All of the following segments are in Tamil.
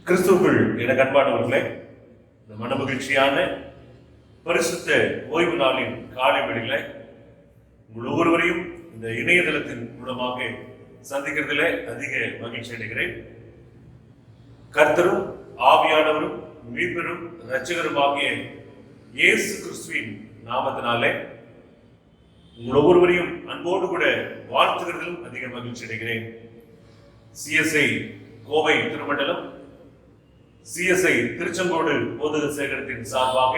கிறிஸ்துவுக்குள் எனக்கு அன்பானவர்களே, இந்த மனமகிழ்ச்சியான பரிசுத்த ஓய்வு நாளின் காலை வேளையிலே உங்கள் ஒவ்வொருவரையும் இந்த இணையதளத்தின் மூலமாக சந்திக்கிறதிலே அதிக மகிழ்ச்சி அடைகிறேன். கர்த்தரும் ஆவியானவரும் மீட்பரும் இரட்சகருமாகிய இயேசு கிறிஸ்துவின் நாமத்தினாலே உங்கள் ஒவ்வொருவரையும் அன்போடு கூட வாழ்த்துகிறதிலும் அதிக மகிழ்ச்சி அடைகிறேன். சிஎஸ்ஐ கோவை திருமண்டலம், சிஎஸ்ஐ திருச்செங்கோடு போதக சேகரத்தின் சார்பாக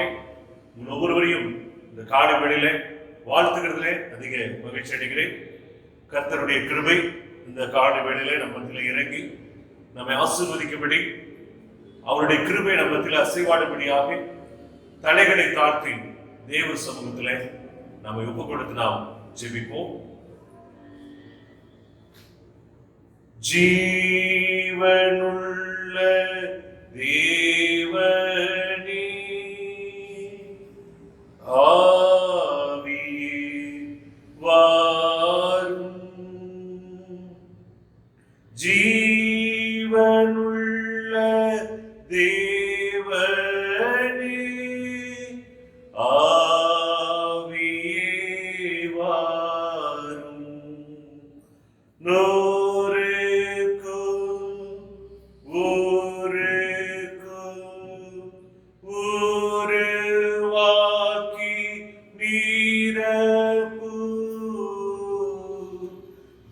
உங்கள் ஒவ்வொருவரையும் இந்த காலை வேளையிலே வாழ்த்துகிறதிலே அதிக மகிழ்ச்சி அடைகிறேன். கர்த்தருடைய கிருபை இந்த காலை வேளையிலே நம்மத்தில் இறங்கி நம்மை ஆசீர்வதிக்கும்படி, அவருடைய கிருபை நம்மத்தில் அசைவாடும்படியாக தலைகளை தாழ்த்தி தேவ சமூகத்திலே நம்மை ஒப்புக் கொடுத்து நாம் ஜெபிப்போம். ஜீவனுள்ள தேவனே, ஆவியே வாரும். ஜீவனுள்ள தேவனே, ஆவியே வாரும்.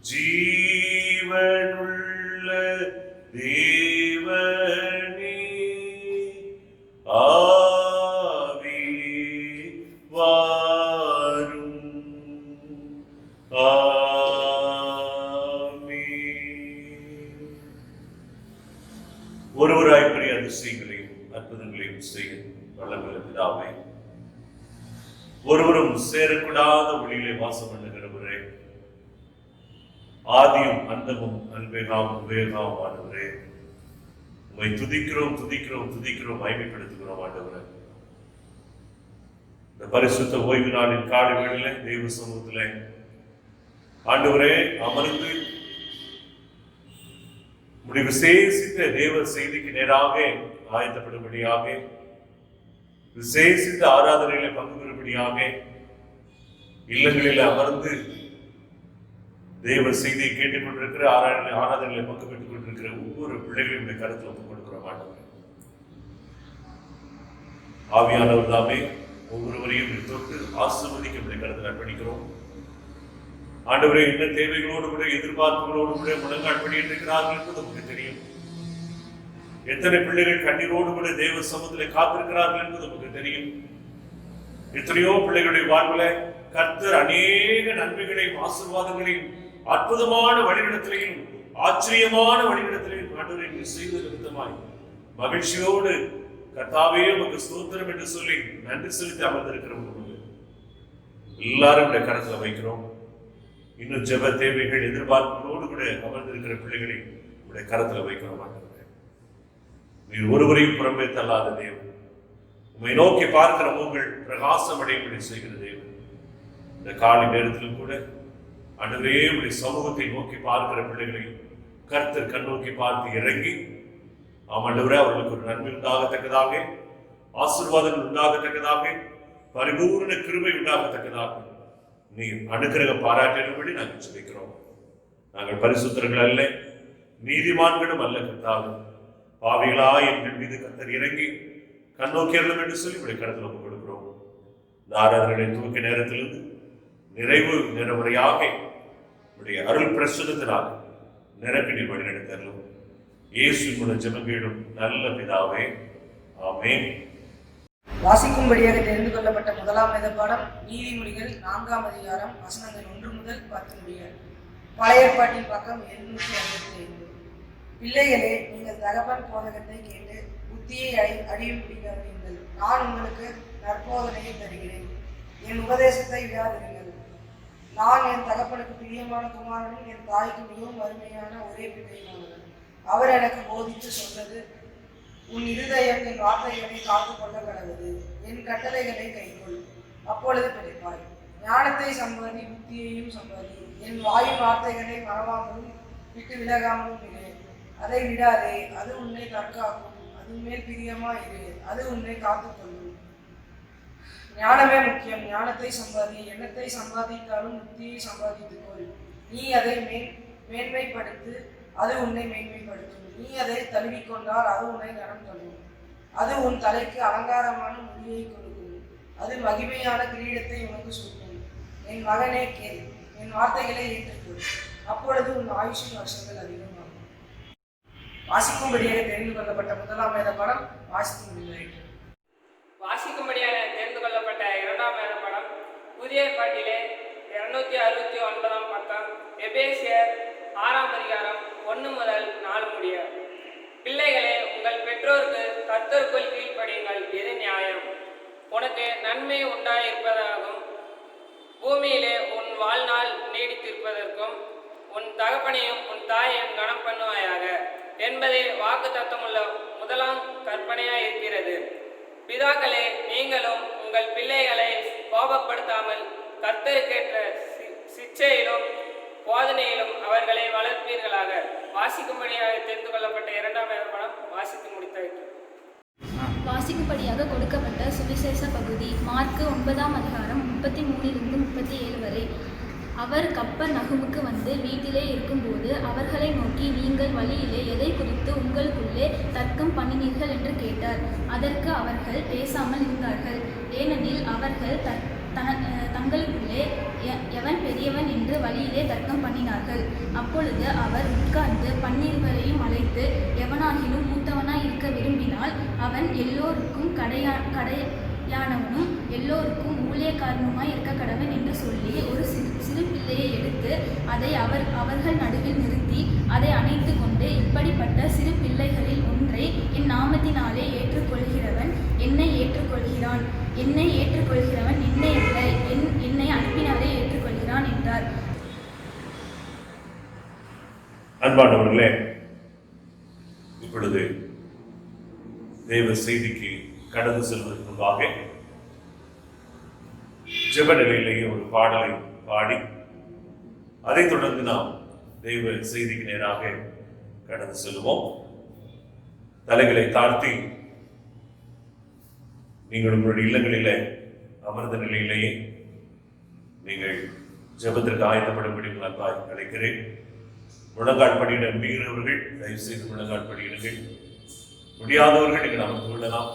ஜீவனுள்ள தேவனே, ஆவியே வாரும். ஆமென். ஒருவராய் பெரிய அதிசயங்களையும் அற்புதங்களையும் செய்ய வல்லமையுள்ள பிதாவே, ஒருவரும் சேரக்கூடாத ஒளியிலே வாசம் பண்ணுகிறவரே, ஆதியும் அந்தமும் அன்பேகாம் உபயோகாம் ஆண்டவரே, உம்மை துதிக்கிறோம் துதிக்கிறோம் துதிக்கிறோம் மகிமைப்படுத்துகிறோம் ஆண்டவரே. இந்த பரிசுத்த ஓய்வு நாளின் காலை வேளையிலே தெய்வ சமூகத்திலே ஆண்டவரே அமர்ந்து உடைய விசேஷித்த தேவ செய்திக்கு நேராக ஆயத்தப்படும்படியாக, விசேஷித்த ஆராதனைகளை பங்கு பெறும்படியாக இல்லங்களில் அமர்ந்து தேவ செய்தியை கேட்டுக் கொண்டிருக்கிற ஆராதனைகளை பங்கு பெற்றுக் கொண்டிருக்கிற ஒவ்வொரு பிள்ளைகளையும் கருத்தில் ஒப்புக் கொடுக்கிற மாட்டோம். ஆவியானவர் தாமே ஒவ்வொருவரையும் தொட்டு ஆசீர்வதிக்க கருத்தில் அர்ப்பணிக்கிறோம். ஆண்டவரே, என்ன தேவைகளோடு கூட எதிர்பார்ப்புகளோடு கூட முழங்கால் பண்ணிட்டு இருக்கிறார்கள் என்பது நமக்கு தெரியும். எத்தனை பிள்ளைகள் கண்ணீரோடு கூட தேவ சமூகத்திலே காத்திருக்கிறார்கள் என்பது நமக்கு தெரியும். எத்தனையோ பிள்ளைகளுடைய வாழ்வுல கர்த்தர் அநேக நன்மைகளையும் ஆசீர்வாதங்களையும் அற்புதமான வழிநடத்தலையும் ஆச்சரியமான வழிநடத்தலையும் ஆண்டவரை செய்து நிமித்தமாய் மகிழ்ச்சியோடு கர்த்தாவே உமக்கு ஸ்தோத்திரம் என்று சொல்லி நன்றி செலுத்தி அமர்ந்திருக்கிறோம். எல்லாரும் கரத்துல வைக்கிறோம். இன்னும் ஜெப தேவைகள் எதிர்பார்ப்புகளோடு கூட அமர்ந்திருக்கிற பிள்ளைகளை உடைய கரத்துல வைக்கிறோம். ஆண்டவரே, நீர் ஒருவரையும் புறம்பே தள்ளாத தேவன், உம்மை நோக்கி பார்க்கிற மூங்கள் பிரகாசம் அடையும்படி செய்கிற தேவன். இந்த காலை நேரத்திலும் கூட ஆண்டவரே, உடைய சமூகத்தை நோக்கி பார்க்கிற பிள்ளைகளை கர்த்தர் கண்ணோக்கி பார்த்து இறங்கி ஆண்டவரே அவர்களுக்கு ஒரு நன்மை உண்டாகத்தக்கதாக, ஆசீர்வாதங்கள் உண்டாகத்தக்கதாக, பரிபூர்ண கிருபை உண்டாகத்தக்கதாக நீர் அனுக்கிரக பாராட்டினபடி நாங்கள் சொல்லிக்கிறோம். நாங்கள் பரிசுத்தர்கள் அல்ல, நீதிமான்களும் அல்ல கர்த்தாவே, பாவிகளா எங்கள் மீது கர்த்தர் இறங்கி கண்ணோக்கியர்களும் என்று சொல்லி உடைய கடத்தில் ஒப்புக் கொடுக்கிறோம். இந்த ஆராதனை துவக்க நேரத்திலிருந்து நிறைவு நிறைவுரையாக உடைய அருள் பிரசுரத்தினால் நிரப்பினி வழிநடத்தலும் இயேசுவின் ஜெபங்களும் நல்ல பிதாவே, ஆமென். வாசிக்கும்படியாக தெரிந்து கொள்ளப்பட்ட முதலாம் வேத பாடம் நீதிமொழிகள் 4ஆம் அதிகாரம் வசனங்கள் 1 முதல் 10 முடிய. பழைய ஏற்பாட்டின் பக்கம் 755. பிள்ளைகளே, நீங்கள் தகப்பன் போதகத்தை கேட்டு புத்தியை அறியும்படி கவனியுங்கள். நான் உங்களுக்கு நற்போதனையை தருகிறேன், என் உபதேசத்தை விடாதிருங்கள். நான் என் தகப்பனுக்கு பிரியமான குமாரனும் என் தாய்க்கு மிகவும் அருமையான ஒரே பிள்ளையானவன். அவர் எனக்கு போதித்து சொன்னது, உன் இருதயம் என் வார்த்தைகளை காத்துக் கொள்ள கடவுது, என் கட்டளைகளை கைக்கொள், அப்பொழுது பிழைப்பாய். ஞானத்தை சம்பாதி, புத்தியையும் சம்பாதி, என் வாயின் வார்த்தைகளை மறவாமலும் விட்டு விலகாமலும் இரு. அதை விடாதே, அது உன்னை தற்காக்கும். அது மேல் பிரியமாயிரு, அது உன்னை காத்துக்கொள்ளும். ஞானமே முக்கியம். ஞானத்தை சம்பாதி. எண்ணத்தை சம்பாதித்தாலும் புத்தியை சம்பாதித்துக்கொள். நீ அதை மேன்மைப்படுத்து, அது உன்னை மேன்மைப்படுத்தும். நீ அதை தழுவிக்கொண்டால் அது உன்னை கனம் தள்ளும். அது உன் தலைக்கு அலங்காரமான முடியை கொடுக்கும். அது மகிமையான கிரீடத்தை உனக்கு சூட்டும். என் மகனே கேள், என் வார்த்தைகளை ஏற்றுக்கொள். அப்பொழுது உன் ஆயுஷின் வருஷங்கள் அதிகமாகும். வாசிக்கும்படியாக தெரிந்து கொள்ளப்பட்ட முதலாம் வேத பாடம் வாசித்து முடிந்தாயிற்று. வாசிக்கும்படியாக தெரிந்து கொள்ளப்பட்ட இரண்டாம் வேத பாடம் புதிய ஏற்பாட்டிலே 269 பக்கம், எபேசியர் 6ஆம் அதிகாரம் 1 முதல் 4 முடிய. பிள்ளைகளே, உங்கள் பெற்றோருக்கு கர்த்தருக்குள் கீழ்ப்படியுங்கள், இது நியாயம். உனக்கு நன்மை உண்டாயிருப்பதாகவும் பூமியிலே உன் வாழ்நாள் நீடித்திருப்பதற்கும் உன் தகப்பனையும் உன் தாயையும் கனம் பண்ணுவாயாக என்பதே வாக்கு தத்தமுள்ள முதலாம் கற்பனையாய் இருக்கிறது. பிதாக்களே, நீங்களும் உங்கள் பிள்ளைகளை கோபப்படுத்தாமல் கர்த்தருக்கேற்ற சிச்சையிலும் போதனையிலும் அவர்களை வளர்ப்பீர்களாக. வாசிக்கும்படியாக தெரிந்து கொள்ளப்பட்ட இரண்டாம் வேத பாடம் வாசித்து முடித்தாயிற்று. வாசிக்கும்படியாக கொடுக்கப்பட்ட சுவிசேஷ பகுதி மார்க்கு 9ஆம் அதிகாரம் 33 37 வரை. அவர் கப்பர் நகுமுக்கு வந்து வீட்டிலே இருக்கும்போது அவர்களை நோக்கி, நீங்கள் வழியிலே எதை குறித்து உங்களுக்குள்ளே தர்க்கம் பண்ணினீர்கள் என்று கேட்டார். அதற்கு அவர்கள் பேசாமல் இருந்தார்கள். ஏனெனில் அவர்கள் தங்களுக்குள்ளே எவன் பெரியவன் என்று வழியிலே தர்க்கம் பண்ணினார்கள். அப்பொழுது அவர் உட்கார்ந்து பன்னிருவரையும் அழைத்து, எவனாகிலும் மூத்தவனாய் இருக்க விரும்பினால் அவன் எல்லோருக்கும் கடையானவனும் எல்லோருக்கும் ஊழியக்காரனுமாய் இருக்க கடவன் என்று சொல்லி ஒரு சிறு பிள்ளையை எடுத்து அதை அவர்கள் நடுவில் நிறுத்தி அதை அணைத்து கொண்டு, இப்படிப்பட்ட சிறு பிள்ளைகளில் ஒன்றை என் நாமத்தினாலே ஏற்றுக்கொள்கிறவன் என்னை ஏற்றுக்கொள்கிறான், என்னை ஏற்றுக்கொள்கிறவன் என்னை அல்ல, என்னை அனுப்பினவரை ஏற்றுக்கொள்கிறான் என்றார். அன்பானவர்களே, இப்பொழுது தேவ செய்திக்கு கடந்து செல்வதற்கு முன்பாக ஜெப நிலையிலேயே ஒரு பாடலை பாடி அதைத் தொடர்ந்து நாம் தெய்வ செய்திக்கு நேராக கடந்து செல்வோம். தலைகளை தாழ்த்தி நீங்கள் உங்களுடைய இல்லங்களிலே அமர்ந்த நிலையிலேயே நீங்கள் ஜெபத்திற்கு ஆயத்தப்படும்படி நன்றாய் அழைக்கிறேன். முழங்கால் படியிட முடிகிறவர்கள் தயவு செய்து முழங்கால் படியிடுங்கள். முடியாதவர்கள் நீங்கள் அமர்ந்து கொள்ளலாம்.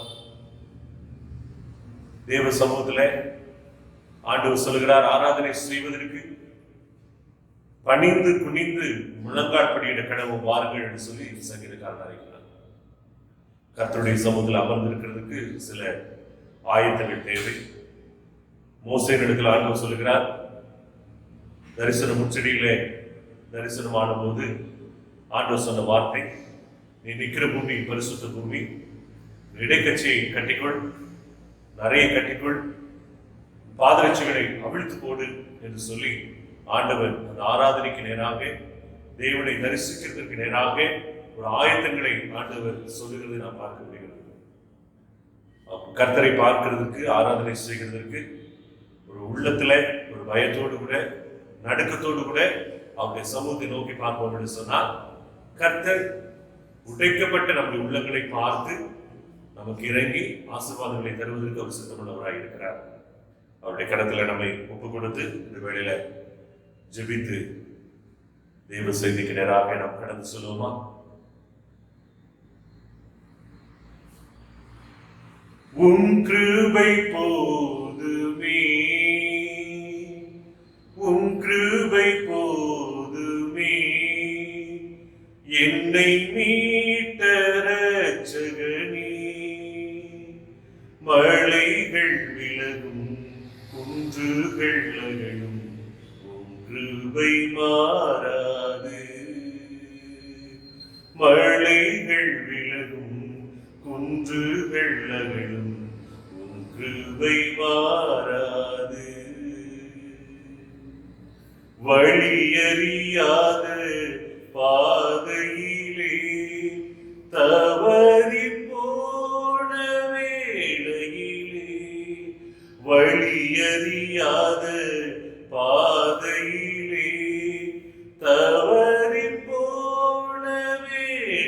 தேவ சமூகத்தில் ஆண்டவர் சொல்கிறார், ஆராதனை செய்வதற்கு பணிந்து குனிந்து முழங்கால் படியிட கடவும் வாருங்கள் என்று சொல்லி சங்கீதக்காரன் அழைக்கிறார். கர்த்தருடைய சமூகத்தில் அமர்ந்திருக்கிறதுக்கு சில ஆயத்தங்கள் தேவை. மோசேயின் இடத்தில் ஆண்டவர் சொல்லுகிறார், தரிசன முச்சடியிலே தரிசனமான போது ஆண்டவர் சொன்ன வார்த்தை, நீ நிற்கிற பூமி பரிசுத்த பூமி, இடைக்கட்சியை கட்டிக்கொள், நிறைய கட்டிக்கொள், பாதரட்சிகளை அவிழ்த்து போடு என்று சொல்லி ஆண்டவர் அந்த ஆராதனைக்கு நேராக, தேவனை தரிசிக்கிறதுக்கு நேராக ஒரு ஆயத்தங்களை ஆண்டவர் சொல்லுகிறதை நாம் பார்க்க முடிகிறது. கர்த்தரை பார்க்கிறதுக்கு, ஆராதனை செய்கிறதற்கு ஒரு உள்ளத்துல ஒரு பயத்தோடு கூட நடுக்கத்தோடு கூட அவருடைய சமூகத்தை நோக்கி பார்ப்போம் என்று சொன்னால், கர்த்தர் உடைக்கப்பட்ட நம்முடைய உள்ளங்களை பார்த்து நமக்கு இறங்கி ஆசீர்வாதங்களை தருவதற்கு அவர் சித்தமுள்ளவராக இருக்கிறார். அவருடைய கடத்துல நம்மை ஒப்புக் கொடுத்து இந்த வேளையில ஜெபித்து தெய்வ செய்திக்கு நேராக நாம் கடந்து சொல்லுவோமா? உன் கிருபை போதுமே, உன் கிருபை போதுமே, என்னை மீட்ட இரட்சகனே. மலைகள் விலகும், குன்றுகள் அகலும், உன் கிருபை மாறாது. மலைகள் விலகும், குன்றுகள் அகலும், உன் கிருபை மாறாது. வழியறியாத பாதையிலே தவறி போன வேளையிலே, வழியறியாத பாதையிலே தவறி போன வேளையிலே,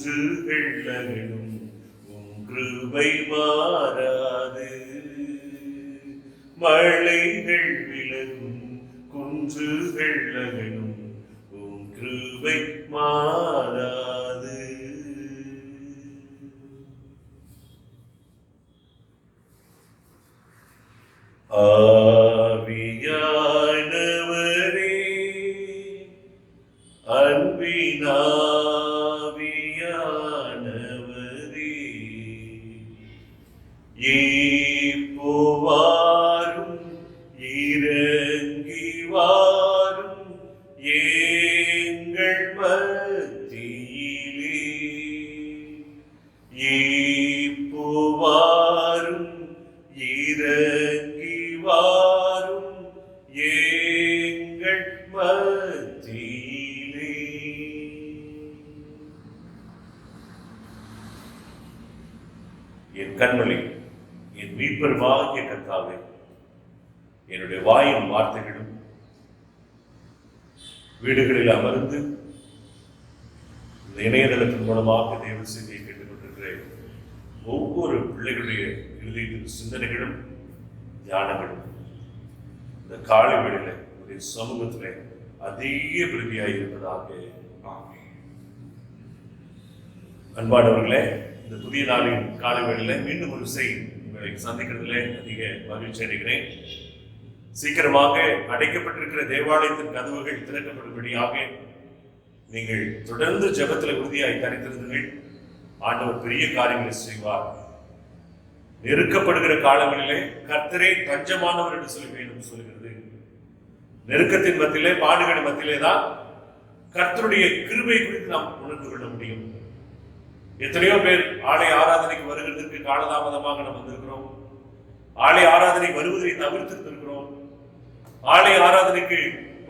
குன்றுகள் அகலும் உம் கிருபை மாறாது. மலைகள் விலகும் குன்றுகள் அகலும் உம் கிருபை மாறாது. ஆவியானவரே, அன்பினாவியானவரே, ஏப்போவாரும் இறங்கி வாரும் எங்கள் மத்தியிலே. ஏப்போவாரும் இறங்கி வாரும் எங்கள் மத்தியிலே. என் கண்மணி, என் மீட்பருமாகிய கர்த்தாவே, என்னுடைய வாயின் வார்த்தைகளும் வீடுகளில் அமர்ந்து இந்த இணையதளத்தின் மூலமாக தேவ செய்தியை கேட்டுக்கொண்டிருக்கிற ஒவ்வொரு பிள்ளைகளுடைய இருதயத்தின் சிந்தனைகளும் தியானங்களும் இந்த காலை வேளையில உடைய சமூகத்திலே அதிக விருதியாய் இருப்பதாக. அன்பானவர்களே, இந்த புதிய நாளின் காலை வேளையில மீண்டும் ஒரு செய்தி உங்களை சந்திக்கிறதுல அதிக மகிழ்ச்சி அடைகிறேன். சீக்கிரமாக அடைக்கப்பட்டிருக்கிற தேவாலயத்தின் கதவுகள் திறக்கப்படும்படியாக நீங்கள் தொடர்ந்து ஜெபத்தில் உறுதியாய் தரித்திருந்தீர்கள். ஆண்டவர் பெரிய காரியங்களை செய்வார். நெருக்கப்படுகிற காலங்களிலே கர்த்தரே தஞ்சமானவர் என்று சொல்லி வேணும் சொல்கிறது. நெருக்கத்தின் மத்தியிலே, பாடுகளின் மத்தியிலே தான் கர்த்தருடைய கிருபை குறித்து நாம் உணர்ந்து கொள்ள முடியும். எத்தனையோ பேர் ஆலய ஆராதனைக்கு வருகிறதுக்கு காலதாமதமாக நாம் வந்திருக்கிறோம். ஆலய ஆராதனை வருவதை தவிர்த்திருந்திருக்கிறோம். ஆலய ஆராதனைக்கு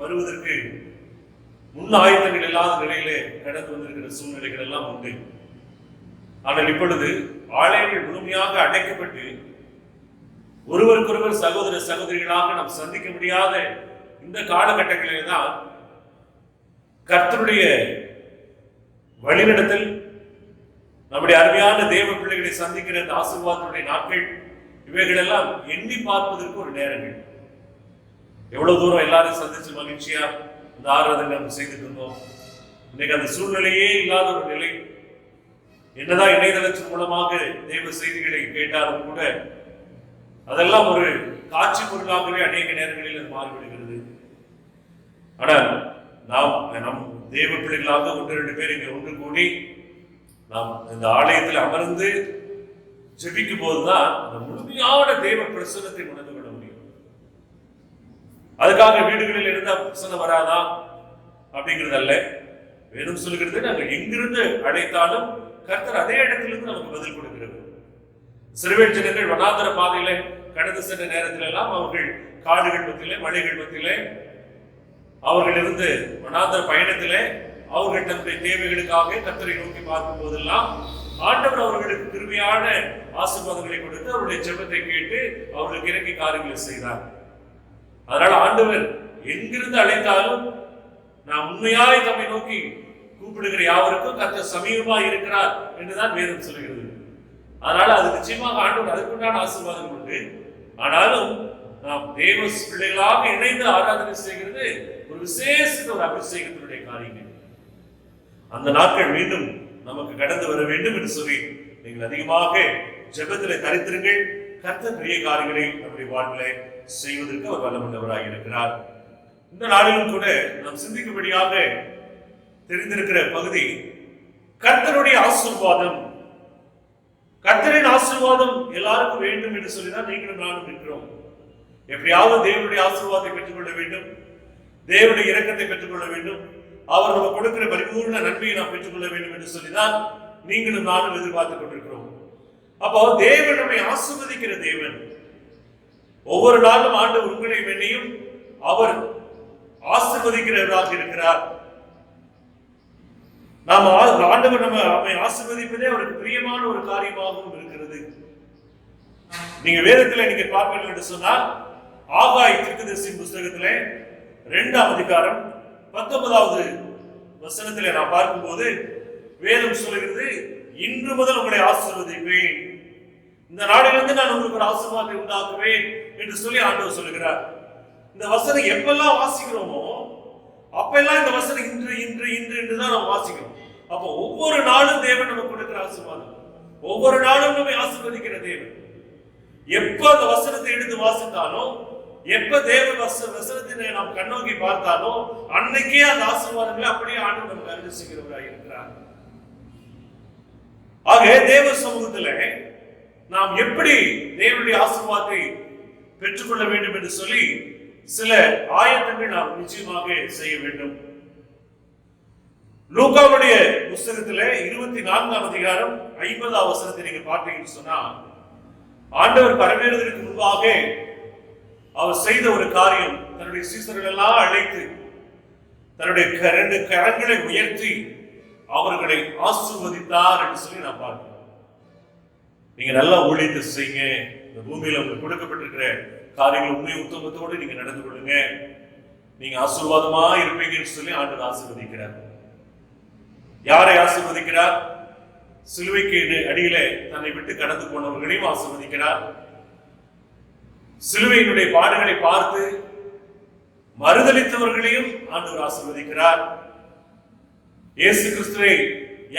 வருவதற்கு முன் ஆயத்தங்கள் இல்லாத நிலையிலே கடந்து வந்திருக்கிற சூழ்நிலைகள் எல்லாம் உண்டு. ஆனால் இப்பொழுது ஆலயங்கள் முழுமையாக அடைக்கப்பட்டு ஒருவருக்கொருவர் சகோதர சகோதரிகளாக நாம் சந்திக்க முடியாத இந்த காலகட்டங்களிலே தான் கர்த்தருடைய வழிநடத்தல், நம்முடைய அருமையான தேவ பிள்ளைகளை சந்திக்கிற இந்த ஆசீர்வாதத்துடைய நாட்கள், இவைகள் எல்லாம் எண்ணி பார்ப்பதற்கு ஒரு நேரங்கள். எவ்வளவு தூரம் எல்லாரும் சந்திச்சு மகிழ்ச்சியா இந்த ஆராதனை நம்ம செய்துட்டு இருந்தோம். இன்னைக்கு அந்த சூழ்நிலையே இல்லாத ஒரு நிலை. என்னதான் இணையதளத்தின் மூலமாக தேவ செய்திகளை கேட்டாலும் கூட அதெல்லாம் ஒரு காட்சி பொருளாகவே அநேக நேரங்களில் அது மாறிவிடுகிறது. ஆனால் நம் தேவ பிள்ளைகளாக 1-2 பேர் இங்கே ஒன்று கூடி நாம் இந்த ஆலயத்தில் அமர்ந்து ஜெபிக்கும் போதுதான் அந்த முழுமையான தேவ பிரசன்னத்தை உணர்ந்து கொள்ள முடியும். அதுக்காக வீடுகளில் இருந்தா பிரசன்னம் வராதா அப்படிங்கிறது அல்ல. வேதம் சொல்லுகிறது, நாங்கள் எங்கிருந்து அழைத்தாலும் கர்த்தர் அதே இடத்திலிருந்து நமக்கு பதில் கொடுக்கிறது. சிறுவேல் ஜனங்கள் வனாந்தர பாதையில கடந்து சென்ற நேரத்தில் எல்லாம் அவர்கள் காடுகள் மத்தியிலே, மலைகள் மத்தியிலே அவர்கள் இருந்து வனாந்தர பயணத்திலே அவர்கள் தன்னுடைய தேவைகளுக்காக கர்த்தரை நோக்கி பார்க்கும் போதெல்லாம் ஆண்டவர் அவர்களுக்கு கிருபையான ஆசீர்வாதங்களை கொடுத்து அவருடைய ஜெபத்தை கேட்டு அவர்களுக்கு இறங்கி காரியங்களை செய்தார். அதனால ஆண்டவர் எங்கிருந்து அழைத்தாலும் நாம் உண்மையாய் தம்மை நோக்கி கூப்பிடுகிற யாவருக்கும் கர்த்தர் சமீபமாக இருக்கிறார் என்றுதான் வேதம் சொல்கிறது. அதனால அது நிச்சயமாக ஆண்டவர் அதற்குண்டான ஆசீர்வாதம் உண்டு. ஆனாலும் நாம் தேவ பிள்ளைகளாக இணைந்து ஆராதனை செய்கிறது ஒரு விசேஷ ஒரு அபிஷேகத்தினுடைய காரியங்கள். அந்த நாட்கள் மீண்டும் நமக்கு கடந்து வர வேண்டும் என்று சொல்லி நீங்கள் அதிகமாக ஜெபத்திலே தரித்திருங்கள். கர்த்தர் பெரிய காரியங்களை நம்முடைய வாழ்விலே செய்வதற்கு அவர் வல்லமுள்ளவராக இருக்கிறார். இந்த நாளிலும் கூட நாம் சிந்திக்கும்படியாக தெரிந்திருக்கிற பகுதி கர்த்தருடைய ஆசீர்வாதம். கர்த்தரின் ஆசீர்வாதம் எல்லாருக்கும் வேண்டும் என்று சொல்லிதான் நீங்களும் நானும் இருக்கிறோம். எப்படியாவது தேவனுடைய ஆசீர்வாதத்தை பெற்றுக்கொள்ள வேண்டும், தேவனுடைய இரக்கத்தை பெற்றுக்கொள்ள வேண்டும், அவர் நம்ம கொடுக்கிற பரிபூர்ண நன்மையை நாம் பெற்றுக்கொள்ள வேண்டும் என்று சொல்லிதான் நீங்களும் நானும் எதிர்பார்த்துக் கொண்டிருக்கிறோம். அப்போ தேவன் நம்மை ஆசீர்வதிக்கிற தேவன். ஒவ்வொரு நாளும் ஆண்டவர் உங்களையும் என்னையும் அவர் ஆசீர்வதிக்கிறவராக இருக்கிறார். நாம் ஆண்டவர் நம்மை ஆசீர்வதிப்பதே அவருக்கு பிரியமான ஒரு காரியமாகவும் இருக்கிறது. நீங்க வேதத்துல நீங்க பார்க்கணும் என்று சொன்னால் ஆகாய் தீர்க்கதரிசியின் புஸ்தகத்திலே 2ஆம் அதிகாரம் 19வது வசனத்திலே நாம் பார்க்கும்போது வேதம் சொல்லுகிறது, இன்று முதல் உங்களை ஆசீர்வதிப்பேன், இந்த நாளிலிருந்து நான் உங்களுக்கு ஒரு ஆசீர்வாதத்தை உண்டாக்குவேன் என்று சொல்லி ஆண்டவர் சொல்லுகிறார். இந்த வசனம் எப்பெல்லாம் வாசிக்கிறோமோ அப்பெல்லாம் இந்த வசனம் இன்று இன்று இன்று என்று தான் நம்ம வாசிக்கிறோம். அப்போ ஒவ்வொரு நாளும் தேவன் நமக்கு கொடுக்கிற ஆசீர்வாதம், ஒவ்வொரு நாளும் நம்மை ஆசீர்வதிக்கிற தேவன். எப்ப அந்த வசனத்தை எடுத்து வாசித்தாலும், எப்ப தேவ வசனத்தை நாம் கண்ணோக்கி பார்த்தாலும், அன்னைக்கே அந்த ஆசீர்வாதங்களை அப்படியே ஆண்டு நமக்கு அருள் செய்கிறவராக இருக்கிறார். ஆக தேவ சமூகத்துல நாம் எப்படி தேவனுடைய ஆசீர்வாதத்தை பெற்றுக்கொள்ள வேண்டும் என்று சொல்லி சில ஆயத்தங்கள் நாம் நிச்சயமாக செய்ய வேண்டும். லூக்காவுடைய புத்தகத்துல 24ஆம் அதிகாரம் 50ஆம் வசனத்தை நீங்க பார்த்தீங்கன்னு சொன்னா, ஆண்டவர் பரமேறுவதற்கு முன்பாக அவர் செய்த ஒரு காரியம், தன்னுடைய சீசர்கள் எல்லாம் அழைத்து தன்னுடைய 2 கரங்களை உயர்த்தி அவர்களை ஆசீர்வதித்தார் என்று சொல்லி நான் பார்க்கிறோம். நீங்க நல்லா ஊழியத்தை செய்யுங்க, இந்த பூமியில உங்களுக்கு கொடுக்கப்பட்டிருக்கிற காரியங்கள் உண்மை உத்தமத்தோடு நீங்க நடந்து கொள்ளுங்க, நீங்க ஆசீர்வாதமா இருப்பீங்கன்னு சொல்லி ஆண்டவர் ஆசீர்வதிக்கிறார். யாரை ஆசீர்வதிக்கிறார்? சிலுவைக்கு அடியில தன்னை விட்டு கடந்து போனவர்களையும் ஆசீர்வதிக்கிறார். சிலுவையினுடைய பாடுகளை பார்த்து மறுதலித்தவர்களையும் ஆண்டவர் ஆசீர்வதிக்கிறார். இயேசு கிறிஸ்துவை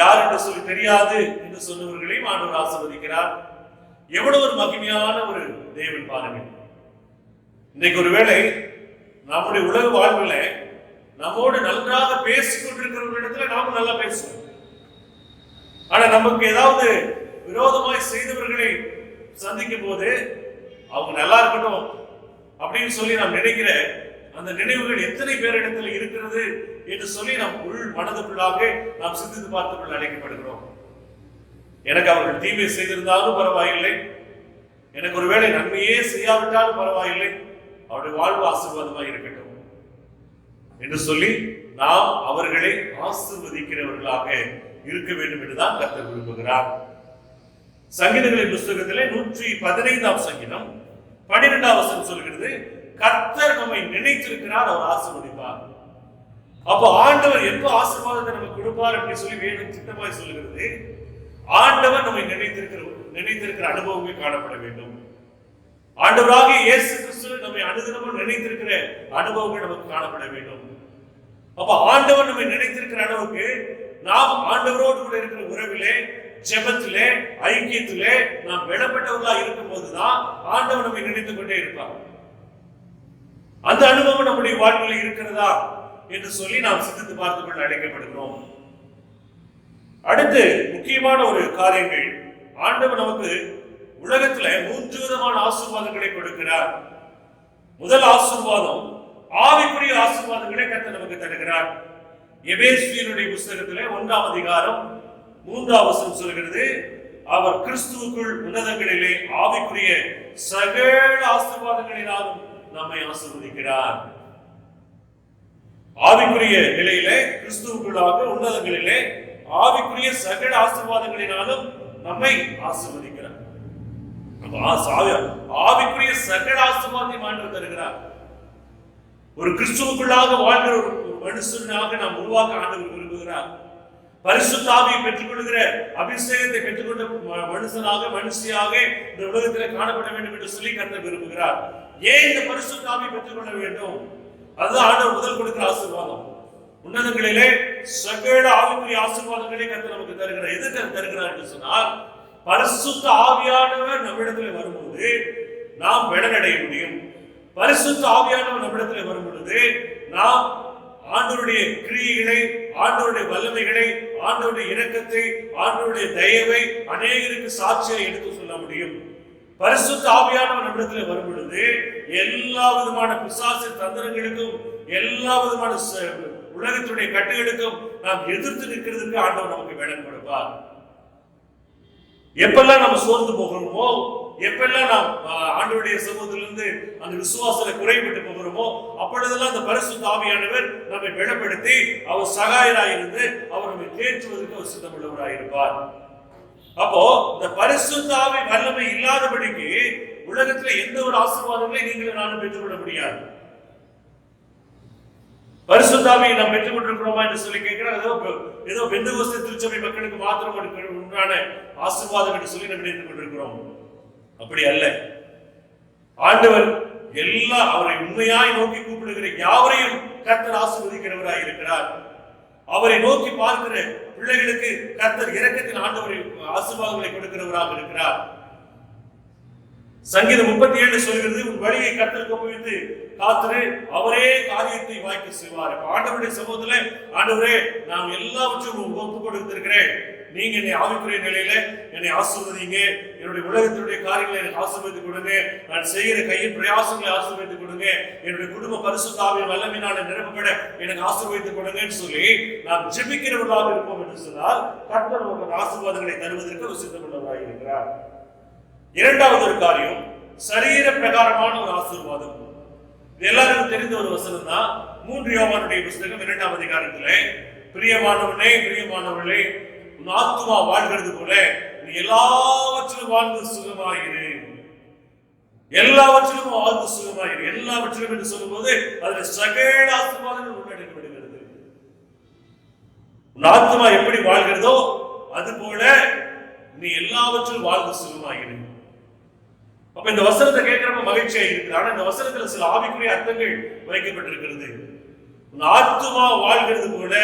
யார் என்று சொல்லி தெரியாது என்று சொன்னவர்களையும் ஆண்டவர் ஆசீர்வதிக்கிறார். எவ்வளவு ஒரு மகிமையான ஒரு தேவன் பாருங்க. இன்னைக்கு ஒருவேளை நம்முடைய உலக வாழ்வில் நம்மோடு நன்றாக பேசிக் கொண்டிருக்கிறவர்களிடத்துல நாமும் நல்லா பேசுவோம். ஆனா நமக்கு ஏதாவது விரோதமாய் செய்தவர்களை சந்திக்கும் போது அவங்க நல்லா இருக்கட்டும் அப்படின்னு சொல்லி நாம் நினைக்கிற அந்த நினைவுகள் எத்தனை பேரிடத்துல இருக்கிறது என்று சொல்லி நாம் உள் மனதுக்குள்ளாக நாம் சிந்தித்து பார்த்துக்கொள்ள அழைக்கப்படுகிறோம். எனக்கு அவர்கள் தீமை செய்திருந்தாலும் பரவாயில்லை, எனக்கு ஒருவேளை நன்மையே செய்யாவிட்டாலும் பரவாயில்லை, அவருடைய வாழ்வு ஆசீர்வாதமாக இருக்கட்டும் என்று சொல்லி நாம் அவர்களை ஆசீர்வதிக்கிறவர்களாக இருக்க வேண்டும் என்றுதான் கர்த்தர் விரும்புகிறார். சங்கீதங்களின் புத்தகத்திலே 115ஆம் சங்கீதம் 12ஆம் வசனம் சொல்கிறது, கர்த்தர் நம்மை நினைத்திருக்கிறார், அவர் ஆசீர்வதிப்பார். அப்போ ஆண்டவர் எப்போ ஆசீர்வாதத்தை நமக்கு கொடுப்பார் அப்படின்னு சொல்லி வேதம் திட்டமாய் சொல்லுகிறது. ஆண்டவர் நம்மை நினைத்திருக்கிற அனுபவமே காணப்பட வேண்டும். ஆண்டவராக இயேசு கிறிஸ்து நம்மை அனுதினமும் நினைத்திருக்கிற அனுபவங்கள் நமக்கு காணப்பட வேண்டும். அப்ப ஆண்டவர் நம்மை நினைத்திருக்கிற அளவுக்கு நாம் ஆண்டவரோடு கூட இருக்கிற உறவிலே, ஜெபத்திலே, ஐக்கியத்திலே நாம் விடப்பட்டவர்களாக இருக்கும் போதுதான் ஆண்டவர் நம்மை நினைத்துக் கொண்டே இருப்பார். அந்த அனுபவம் நம்முடைய வாழ்வில் இருக்கிறதா என்று சொல்லி நாம் சிந்தித்து பார்த்துக் கொள்ள அழைக்கப்படுகிறோம். அடுத்து முக்கியமான ஒரு காரியங்கள், ஆண்டவர் நமக்கு உலகத்துல 3 விதமான ஆசீர்வாதங்களை கொடுக்கிறார். முதல் ஆசீர்வாதம் ஆவிக்குரிய ஆசீர்வாதங்களை கர்த்தர் நமக்கு தருகிறார். எபேசியருடைய புத்தகத்திலே 1ஆம் அதிகாரம் 3ஆம் வசனம் சொல்கிறது, அவர் கிறிஸ்துவுக்குள் உன்னதங்களிலே ஆவிக்குரிய சகல ஆசீர்வாதங்களினாலும் நம்மை ஆசீர்வதிக்கிறார். ஆவிக்குரிய நிலையிலே கிறிஸ்துவுக்குள்ளாக உன்னதங்களிலே ஆவிக்குரிய சகல ஆசீர்வாதங்களினாலும் நம்மை ஆசீர்வதிக்கிறார். ஆவிக்குரிய சகல ஆசீர்வாதத்தை ஆண்டவர் தருகிறார். ஒரு கிறிஸ்துவுக்குள்ளாக வாழ்கிற ஒரு மனுஷனாக நாம் உருவாக்க ஆண்டவர் விரும்புகிறார். பரிசுத்த ஆவியை பெற்றுக்கொள்கிற அபிஷேகத்தை பெற்றுக்கொண்ட மனுஷனாக மனுஷியாக இந்த உலகத்தில் காணப்பட வேண்டும் என்று சொல்லி கர்த்தர் விரும்புகிறார். ஏன் இந்த பரிசுத்த ஆவியை பெற்றுக்கொள்ள வேண்டும்? அதுதான் ஆண்டவர் முதல் கொடுக்கிற ஆசீர்வாதம். உன்னதங்களிலே சகல ஆவிக்குரிய ஆசீர்வாதங்களை கர்த்தர் நமக்கு தருகிறார். எதுக்கு தருகிறார் என்று சொன்னால், பரிசுத்த ஆவியானவர் நம்மிடத்தில் வரும்போது நாம் பலனடைய முடியும். பரிசுத்த ஆவியானவர் நம்மிடத்தில் வரும் பொழுது நாம் ஆண்டவருடைய கிரியைகளை, ஆண்டவருடைய வல்லமைகளை, ஆண்டவருடைய இரக்கத்தை, ஆண்டவருடைய தயவை அநேகருக்கு சாட்சியாக எடுத்து சொல்ல முடியும். பரிசுத்த ஆவியானவர் நம்மிடத்தில் வரும் பொழுது எல்லா விதமான பிசாசு தந்திரங்களுக்கும், எல்லா விதமான உலகத்துடைய கட்டுகளுக்கும் நாம் எதிர்த்து நிற்கிறதுக்கு ஆண்டவர் நமக்கு வேடம் கொடுப்பார். எப்பெல்லாம் நம்ம சோர்ந்து போகிறோமோ, எப்பெல்லாம் நாம் ஆண்டவருடைய சமூகத்திலிருந்து அந்த விசுவாசத்தை குறைபட்டு போகிறோமோ, அப்பொழுதெல்லாம் அந்த பரிசுத்த ஆவியானவர் நம்மை பலப்படுத்தி அவர் சகாயராயிருந்து அவர் நம்மை தேற்றுவதற்கு அவர் சித்தமுள்ளவராயிருப்பார். அப்போ இந்த பரிசுத்த ஆவி வல்லமை இல்லாதபடிக்கு உலகத்துல எந்த ஒரு ஆசீர்வாதங்களையும் நீங்கள் நானும் பெற்றுக்கொள்ள முடியாது. பரிசுத்த பரிசுத்தாவியை நாம் பெற்றுக் கொண்டிருக்கிறோமா என்று சொல்லி கேட்கிறார். ஏதோ பெந்தெகோஸ்தே திருச்சபை மக்களுக்கு மாத்திரம் உண்டான ஆசீர்வாதம் என்று சொல்லி நாம் நினைத்துக் கொண்டிருக்கிறோம். அப்படி அல்ல. ஆண்டவர் அவரை உண்மையாய் நோக்கி கூப்பிடுகிற யாவரையும் கர்த்தர் ஆசீர்வதிக்கிறவராய் இருக்கிறார். அவரை நோக்கி பார்க்கிற பிள்ளைகளுக்கு கர்த்தர் இரக்கத்தின் ஆண்டவரை ஆசீர்வாதங்களை கொடுக்கிறவராக இருக்கிறார். சங்கீதம் 37 சொல்கிறது, உன் வழியை கர்த்தருக்கு ஒப்புவித்து காத்திரு, அவரே காரியத்தை வாய்க்க செய்வார். ஆண்டவருடைய சமூகத்துல, ஆண்டவரே நான் எல்லாவற்றையும் ஒப்பு கொடுத்திருக்கிறேன், நீங்க என்னை ஆவிக்குரிய நிலையில என்னை ஆசீர்வதிங்க, என்னுடைய உலகத்தினுடைய காரியங்களை எனக்கு ஆசீர்வதித்துக் கொடுங்க, நான் செய்கிற கையின் பிரயாசங்களை ஆசீர்வதித்துக் கொடுங்க, என்னுடைய குடும்ப பரிசுத்த ஆவியின் வல்லமையினால நிரப்பப்பட எனக்கு ஆசீர்வதித்துக் கொடுங்கன்னு சொல்லி நாம் ஜெபிக்கிறவர்களாக இருப்போம் என்று சொன்னால் கர்த்தர் நமக்கு ஆசீர்வாதங்களை தருவதற்கு அவர் சித்தமுள்ளவராக இருக்கிறார். இரண்டாவது ஒரு காரியம், சரீர பிரகாரமான ஒரு ஆசீர்வாதம். எல்லாருக்கும் தெரிந்த ஒரு வசனம் தான். 3 யோவானுடைய புத்தகம் 2ஆம் அதிகாரத்திலே, பிரியமானவனே பிரியமானவர்களே, உன் ஆத்துமா வாழ்கிறது போல நீ எல்லாவற்றிலும் வாழ்ந்து சுகமாயிரு. எல்லாவற்றிலும் வாழ்ந்து சுகமாயிரு. எல்லாவற்றிலும் என்று சொல்லும் போது அதுல சகல ஆசீர்வாதங்கள் உள்ளடக்கப்படுகிறது. உன் ஆத்துமா எப்படி வாழ்கிறதோ அது போல நீ எல்லாவற்றிலும் வாழ்ந்து சுகமாயிரு. அப்ப இந்த வசனத்தை கேட்கிறப்ப மகிழ்ச்சியா இருக்கு. ஆனா இந்த வசனத்துல சில ஆவிக்குரிய அர்த்தங்கள் வைக்கப்பட்டிருக்கிறது. உன் ஆத்துமா வாழ்கிறது போல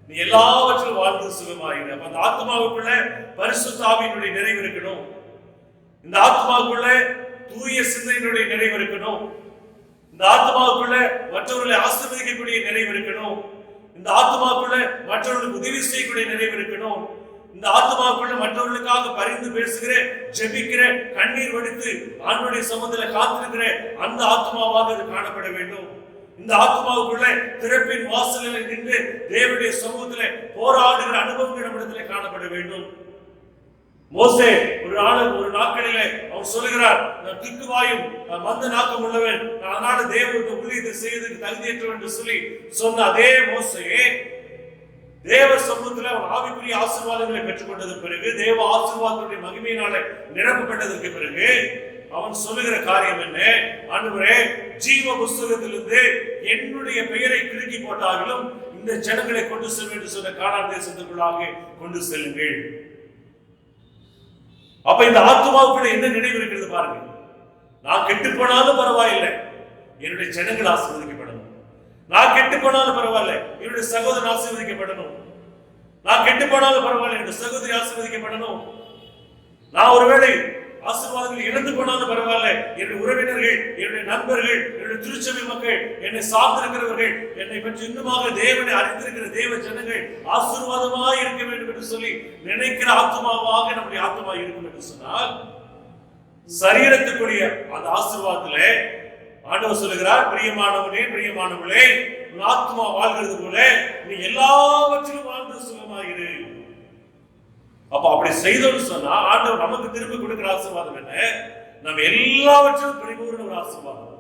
நீ எல்லாவற்றிலும் வாழ்ந்து சுகமாயிரு. அப்ப அந்த ஆத்மாவுக்குள்ள பரிசுத்த ஆவியினுடைய நிறைவு இருக்கணும். இந்த ஆத்மாவுக்குள்ள தூய சிந்தையினுடைய நிறைவு இருக்கணும். இந்த ஆத்மாவுக்குள்ள மற்றவர்களை ஆசீர்வதிக்கக்கூடிய நிறைவு இருக்கணும். இந்த ஆத்மாவுக்குள்ள மற்றவர்களுக்கு உதவி செய்யக்கூடிய நிறைவு இருக்கணும். இந்த ஆத்மாவுக்குள்ள மற்றவர்களுக்காக பரிந்து பேசுகிற, ஜெபிக்கிற, கண்ணீர் வடித்து ஆண்டவருடைய சமூகத்துல காத்திருக்கிற அந்த ஆத்மாவாக அது காணப்பட வேண்டும். இந்த ஆத்மாவுக்குள்ள திறப்பின் வாசலில் நின்று தேவனுடைய சமூகத்துல போராடுகிற அனுபவங்கள் நம்மிடத்திலே காணப்பட வேண்டும். மோசே ஒரு நாட்களிலே அவர் சொல்லுகிறார், நான் திக்குவாயும் மந்த நாக்கம் உள்ளவன், அதனால தேவனுக்கு ஊழியத்தை செய்வதற்கு தகுதியற்றவன் என்று சொல்லி சொன்ன அதே மோசே தேவ சமூகத்தில் அவன் ஆவிக்குரிய ஆசீர்வாதங்களை பெற்றுக் கொண்டது பிறகு, தேவ ஆசீர்வாதத்துடைய மகிமையினால நிரப்பப்பட்டதற்கு பிறகு அவன் சொல்லுகிற காரியம் என்ன? ஆண்டவரே, ஜீவ புஸ்தகத்திலிருந்து என்னுடைய பெயரை கிறுக்கி போட்டாலும் இந்த ஜனங்களை கொண்டு செல்வேன் என்று சொன்ன கானான் தேசத்துக்குள்ளாக கொண்டு செல்லுங்கள். அப்ப இந்த ஆத்மாவுக்குள்ள என்ன நினைவு இருக்கிறது பாருங்க. நான் கெட்டு போனாலும் பரவாயில்லை, என்னுடைய ஜனங்கள் ஆசீர்வதிக்கப்படணும். நான் கெட்டு போனாலும் பரவாயில்ல, என்னுடைய சகோதரன் ஆசீர்வதிக்கப்படணும். நான் கெட்டு போனாலும் பரவாயில்ல, என்னுடைய சகோதரி ஆசீர்வதிக்கப்படணும். நான் ஒருவேளை ஆசீர்வாதங்கள் இழந்து போனாலும் பரவாயில்ல, என்னுடைய உறவினர்கள், என்னுடைய நண்பர்கள், என்னுடைய திருச்சபை மக்கள், என்னை சார்ந்திருக்கிறவர்கள், என்னை பற்றி இன்னுமாக தேவனை அறிந்திருக்கிற தேவ ஜனங்கள் ஆசீர்வாதமாக இருக்க வேண்டும் என்று சொல்லி நினைக்கிற ஆத்மாவாக நம்முடைய ஆத்மா இருக்கும் என்று சொன்னால், சரீரத்துக்குரிய அந்த ஆசீர்வாதத்திலே ஆண்டவர் சொல்லுகிறார், பிரியமானவனே பிரியமானவளே, உன் ஆத்மா வாழ்கிறது போல நீ எல்லாவற்றிலும் வாழ்ந்து சுகமாயிரு. அப்ப அப்படி செய்தோம்னு சொன்னா ஆண்டவர் நமக்கு திரும்ப கொடுக்கிற ஆசீர்வாதம் என்ன? நம்ம எல்லாவற்றிலும் பரிபூர்ண ஒரு ஆசீர்வாதம்.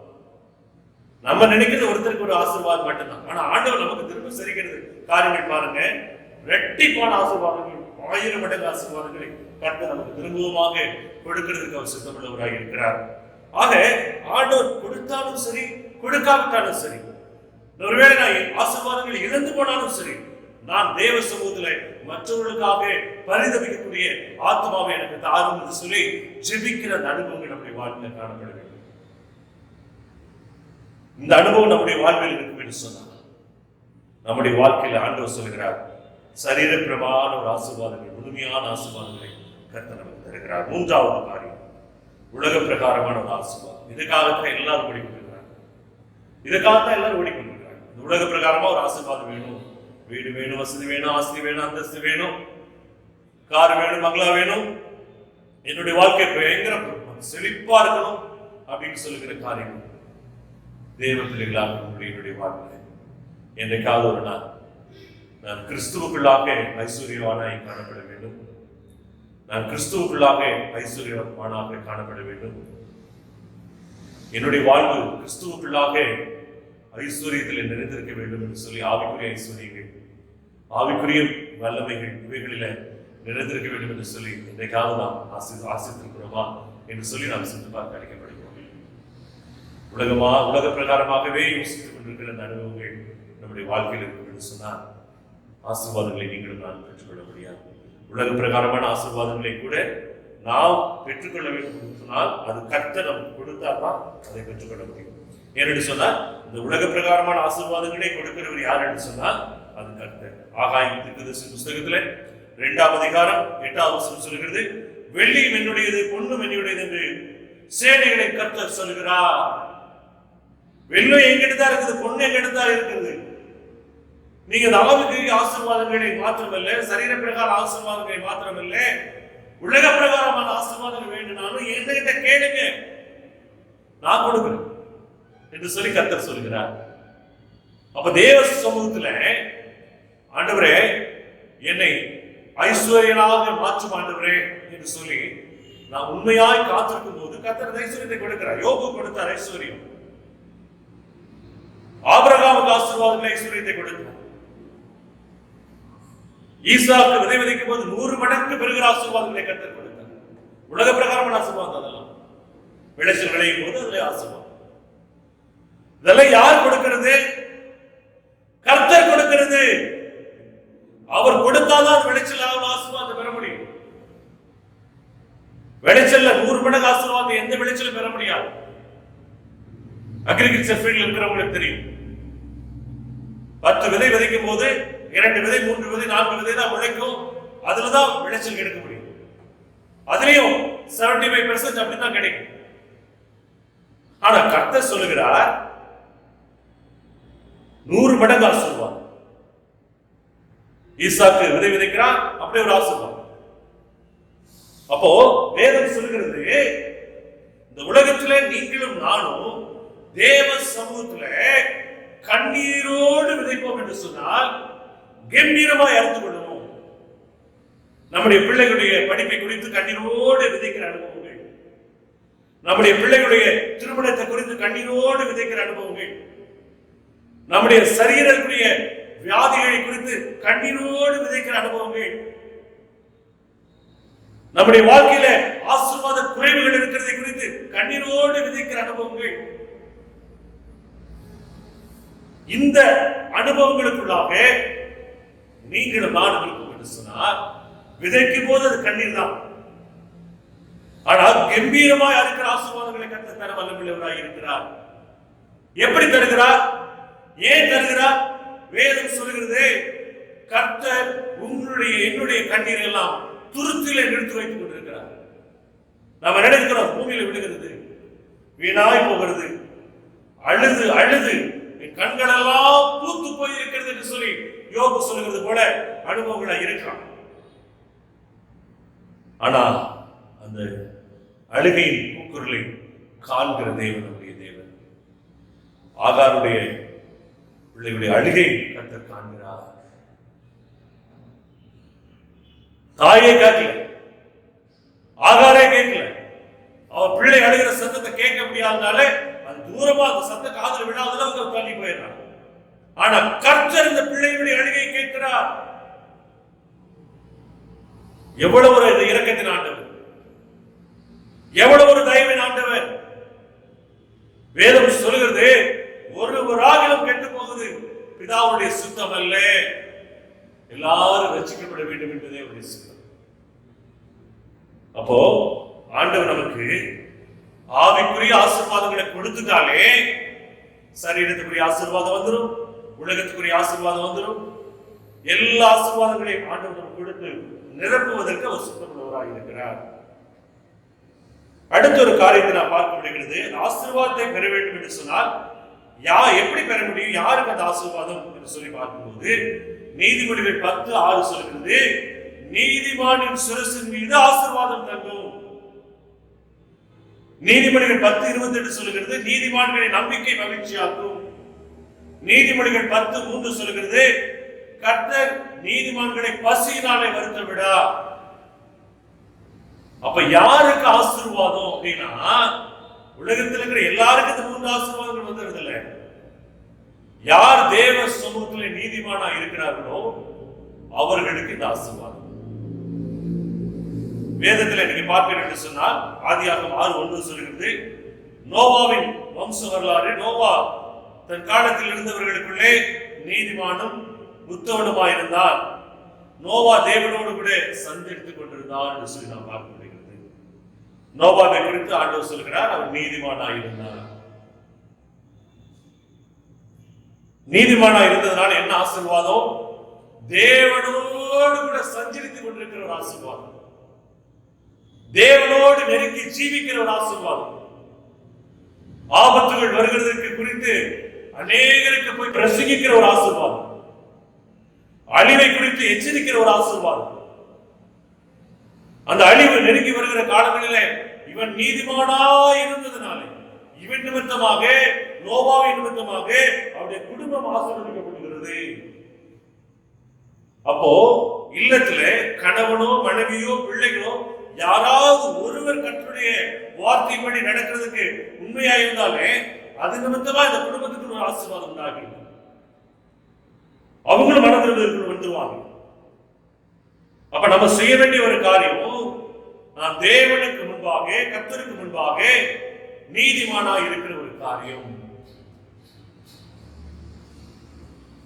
நம்ம நினைக்கிறது ஒருத்தருக்கு ஒரு ஆசீர்வாதம் மட்டும்தான். ஆனா ஆண்டவர் நமக்கு திரும்ப சரிக்கிறது காரியங்கள் பாருங்க, இரட்டிப்பான ஆசீர்வாதங்கள், 1000 மடங்கு ஆசீர்வாதங்களை கர்த்தர் நமக்கு திரும்பவுமாக கொடுக்கிறதுக்கு அவர் சித்தமுள்ளவராக இருக்கிறார். ஆக ஆண்டவர் கொடுத்தாலும் சரி, கொடுக்காவிட்டாலும் சரி, ஒருவேளை நான் ஆசீர்வாதங்களை இழந்து போனாலும் சரி, நான் தேவ சமூகத்தில் மற்றவர்களுக்காக பரிதபிக்கக்கூடிய ஆத்மாவை எனக்கு தாரும் என்று சொல்லி ஜெபிக்கிற அந்த அனுபவங்கள் நம்முடைய வாழ்வில் காணப்பட வேண்டும். இந்த அனுபவம் நம்முடைய வாழ்வில் இருக்கும் என்று சொன்னார் நம்முடைய வாழ்க்கையில் ஆண்டவர் சொல்கிறார், சரீரப்பிரமான ஒரு ஆசீர்வாதங்கள், முழுமையான ஆசீர்வாதங்களை கர்த்தர் நமக்கு தருகிறார். மூன்றாவது காரியம், உலக பிரகாரமான ஒரு ஆசீர்வாதம். இதுக்காகத்தான் எல்லாரும் ஓடிக்கொண்டிருக்கிறாங்க. இதுக்காகத்தான் எல்லாரும் ஓடிக்கொண்டிருக்கிறாங்க. உலக பிரகாரமா ஒரு ஆசீர்வாதம் வேணும், வீடு வேணும், வசதி வேணும், ஆஸ்தி வேணும், அந்தஸ்து வேணும், கார் வேணும், பங்களா வேணும், என்னுடைய வாழ்க்கை பயங்கர செழிப்பா இருக்கணும் அப்படின்னு சொல்லுகிற காரியம் தேவ பிள்ளைகளாக என்னுடைய வாழ்க்கை என்றைக்காவது ஒரு நாள் நான் கிறிஸ்துவுக்குள்ளாக ஐஸ்வர்யவானாய் காணப்பட வேண்டும். நான் கிறிஸ்துவுக்குள்ளாக ஐஸ்வர்யவானாக காணப்பட வேண்டும். என்னுடைய வாழ்வு கிறிஸ்துவுக்குள்ளாக ஐஸ்வர்யத்தில் நிறைந்திருக்க வேண்டும் என்று சொல்லி ஆவிக்குரிய ஐஸ்வர்யங்கள், ஆவிக்குரிய வல்லமைகள் இவைகளில நிறைந்திருக்க வேண்டும் என்று சொல்லி இன்றைக்காவது நாம் ஆசித்திருக்கிறோமா என்று சொல்லி நாம் சிந்து பார்க்க அழைக்கப்படுகிறோம். உலக பிரகாரமாகவே யோசித்துக் கொண்டிருக்கிற அந்த அனுபவங்கள் நம்முடைய வாழ்க்கையில் இருக்கும் என்று சொன்னால் ஆசீர்வாதங்களை நீங்களும் நான் பெற்றுக்கொள்ள முடியாது. உலக பிரகாரமான ஆசீர்வாதங்களை கூட நாம் பெற்றுக்கொள்ள வேண்டும் என்று சொன்னால் அது கர்த்தர் நமக்கு கொடுத்தால் தான் அதை பெற்றுக்கொள்ள முடியும். ஏனென்று சொன்னால் இந்த உலக பிரகாரமான ஆசீர்வாதங்களை கொடுக்கிறவர் யார் என்று சொன்னால் அது கர்த்தர். ஆகாயம் தீர்க்கதரிசி புஸ்தகத்துல 2ஆம் அதிகாரம் 8ஆம் வசனம் சொல்கிறது, வெள்ளியும் என்னுடையது பொன்னும் என்னுடையது என்று சேனைகளை கர்த்தர் சொல்கிறார். வெள்ளம் எங்கிட்ட தான் இருக்குது, பொண்ணு எங்கிட்ட தான் இருக்குது. நீங்க அளவுக்கு ஆசீர்வாதங்களை மாத்திரமல்ல, சரீர பிரகார ஆசீர்வாதங்களை மாத்திரமல்ல, உலக பிரகாரமான ஆசீர்வாதங்கள் வேண்டும்னாலும் என்கிட்ட கேளுங்க, நான் கொடுக்கிறேன் என்று சொல்லி கர்த்தர் சொல்கிறார். அப்ப தேவ சமூகத்துல ஆண்டவரே என்னை ஐஸ்வர்யனாக மாற்றும் ஆண்டவரே என்று சொல்லி நான் உண்மையாய் காத்திருக்கும் போது கர்த்தர் ஐஸ்வர்யத்தை கொடுக்கிறார். யோபு கொடுத்தார் ஐஸ்வர்யம், ஆபிரகாமுக்கு ஆசீர்வாதங்களை ஐஸ்வர்யத்தை கொடுக்கிறார். ஈசாக்கு விதை விதைக்கும் போது 100 மடங்கு பெறுகிற ஆசீர்வாதங்களை கர்த்தர் கொடுத்தார். உலக பிரகாரமான ஆசீர்வாதம் அதெல்லாம். விளைச்சல் விளையும் போது அதுல ஆசீர்வாதம். இதெல்லாம் யார் கொடுக்கிறது? கர்த்தர் கொடுக்கிறது. அவர் கொடுத்தாதான் விளைச்சல் ஆசீர்வாதம் பெற முடியும். விளைச்சல்ல 100 மடங்கு ஆசீர்வாதம் எந்த விளைச்சலும் பெற முடியாது. அக்ரிகல்ச்சர் ஃபீல்ட்ல இருக்கிறவங்களுக்கு தெரியும். 10 விதை விதைக்கும் போது 2 விதை 3 விதை 4 விதை தான் விளைக்கும். அதுலதான் விளைச்சல் கிடைக்க முடியும். அதுலயும் 75% அப்படித்தான் கிடைக்கும். ஆனா கர்த்தர் சொல்லுகிறார் 100 மடங்கு ஆசீர்வாதம். ஈசாக்கு விதை விதைக்கிறான், அப்படியே ஒரு ஆசீர்வாதம். அப்போ வேதம் சொல்லுகிறது, இந்த உலகத்திலே நீங்களும் நானும் தேவ சமூகத்துல கண்ணீரோடு விதைப்போம் என்று சொன்னால் கம்பீரமாய் அறிந்து கொள்ளணும். நம்முடைய பிள்ளைகளுடைய படிப்பை குறித்து கண்ணீரோடு விதைக்கிற அனுபவங்கள், நம்முடைய பிள்ளைகளுடைய திருமணத்தை குறித்து கண்ணீரோடு விதைக்கிற அனுபவங்கள், நம்முடைய சரீரத்துடைய வியாதிகளை குறித்து கண்ணீரோடு விதைக்கிற அனுபவங்கள், நம்முடைய வாழ்க்கையில ஆசீர்வாத குறைவுகள் இருக்கிறதை குறித்து கண்ணீரோடு விதைக்கிற அனுபவங்கள். இந்த அனுபவங்களுக்குள்ளாக நீங்களும் நானும் இருக்கும் என்று சொன்னால் விதைக்கும் போது அது கண்ணீர் தான். ஆனால் கம்பீரமாய் இருக்கிற ஆசீர்வாதங்களை கர்த்தர் தர வல்லமையுள்ளவராய் இருக்கிறார். எப்படி தருகிறார்? ஏன் தருகிறார்? வேதம் சொல்கிறது, கர்த்தர் உங்களுடைய என்னுடைய கண்ணீர் எல்லாம் துருத்திலே நிறுத்தி வைத்துக் கொண்டிருக்கிறார். நாம நினைக்கிறோம் பூமியில விடுகிறது, வீணாய் போகிறது, அழுது அழுது கண்களெல்லாம் பூத்து போய் இருக்கிறது என்று சொல்லி யோபு சொல்லுகிறது போல அனுபவங்களா இருக்கலாம். ஆனா அந்த அழுகையின் கூக்குரலை காண்கிற தேவன் நம்முடைய தேவன். ஆகாருடைய பிள்ளைகளுடைய அழுகை கர்த்தர் காண்கிறார். தாயே கேட்கல, ஆகாரே கேட்கல. அவன் பிள்ளை அழுகிற சத்தத்தை கேட்க முடியாதனால அது தூரமா அந்த சத்த காதல் விழாத அளவுக்கு தள்ளி போயிடுறான். ஆனா கர்த்தர் இந்த பிள்ளைகளுடைய அழுகையை கேட்கிறார். எவ்வளவு ஒரு இரக்கத்தின் ஆண்டவர், எவ்வளவு ஒரு தயவின் ஆண்டவர். வேதம் சொல்கிறது, ஒருவராகிலும் கெட்டு போகுது பிதாவுடைய சுத்தம் அல்ல, எல்லாரும் ரட்சிக்கப்பட வேண்டும் என்பதே அவருடைய சுத்தம். அப்போ ஆண்டவர் நமக்கு ஆவிக்குரிய ஆசீர்வாதங்களை கொடுத்துட்டாலே சரீரத்துக்குரிய ஆசீர்வாதம் வந்துடும், உலகத்துக்குரிய ஆசீர்வாதம் வந்துடும். எல்லா ஆசீர்வாதங்களையும் ஆண்டவர் நமக்கு கொடுத்து நிரப்புவதற்கு அவர் சுத்தமுள்ளவராக இருக்கிறார். அடுத்த ஒரு காரியத்தை நான் பார்க்க முடிகிறது. ஆசீர்வாதத்தை பெற வேண்டும் என்று சொன்னால் எப்படி பெற முடியும், யாருக்கு அந்த ஆசீர்வாதம் என்று சொல்லி பார்க்கும்போது நீதிமொழிகள் 10:6 சொல்கிறது, நீதிமானின் சிரசின் மீது ஆசீர்வாதம் தங்கும். நீதிமொழிகள் 10:28 சொல்லுகிறது, நீதிமான்களின் நம்பிக்கை மகிழ்ச்சியாக்கும். நீதிமொழிகள் 10:3 சொல்லுகிறது, கர்த்தர் நீதிமான்களை பசியினாலே வருத்த விடா. அப்ப யாருக்கு ஆசீர்வாதம் அப்படின்னா, உலகத்தில் இருக்கிற எல்லாருக்கும் இந்த 3 ஆசீர்வாதங்கள் வந்துடுறது இல்லை. யார் தேவ சமூகத்தில் நீதிமானா இருக்கிறார்களோ அவர்களுக்கு இந்த ஆசீர்வாதம். வேதத்தில் நீங்க பார்க்கிறீர்கள் என்று சொன்னால் ஆதியாகமம் 6:1 சொல்கிறது, நோவாவின் வம்ச வரலாறு. நோவா தன் காலத்தில் இருந்தவர்களுக்குள்ளே நீதிமானும் உத்தவனுமாயிருந்தார். நோவா தேவனோடு கூட சஞ்சரித்துக் கொண்டிருந்தார் என்று சொல்லி நாம் பார்க்க முடிகிறது. நோவாவை குறித்து ஆண்டவர் சொல்கிறார், அவர் நீதிமானாயிருந்தார். நீதிமானா இருந்ததுனால என்ன ஆசீர்வாதம்? தேவனோடு கூட சஞ்சரித்துக் கொண்டிருக்கிற ஒரு ஆசீர்வாதம், தேவனோடு நெருங்கி ஜீவிக்கிற ஒரு ஆசீர்வாதம். ஆபத்துகள் வருகிறதற்கு குறித்து அநேகருக்கு போய் பிரசங்கிக்கிற ஒரு ஆசீர்வாதம், அழிவை குறித்து எச்சரிக்கிற ஒரு ஆசீர்வாதம். அந்த அழிவு நெருங்கி வருகிற காலங்களிலே இவன் நீதிமானா இருந்ததுனாலே, இவன் நிமித்தமாக, நோவாவின் நிமித்தமாக அவருடைய குடும்பம் ஆசீர்வதிக்கப்படுகிறது. அப்போ இல்லத்திலே கணவனோ மனைவியோ பிள்ளைகளோ யாராவது ஒருவர் கர்த்தருடைய வார்த்தைப்படி நடக்கிறதுக்கு உண்மையா இருந்தாலே அது நிமித்தமா இந்த குடும்பத்துக்கு ஒரு ஆசீர்வாதம் உண்டாகும். அவங்களும் மனதிற்கு வந்துருவாங்க. அப்ப நம்ம செய்ய வேண்டிய ஒரு காரியம், நான் தேவனுக்கு முன்பாக, கர்த்தருக்கு முன்பாக நீதிமானா இருக்கிற ஒரு காரியம்.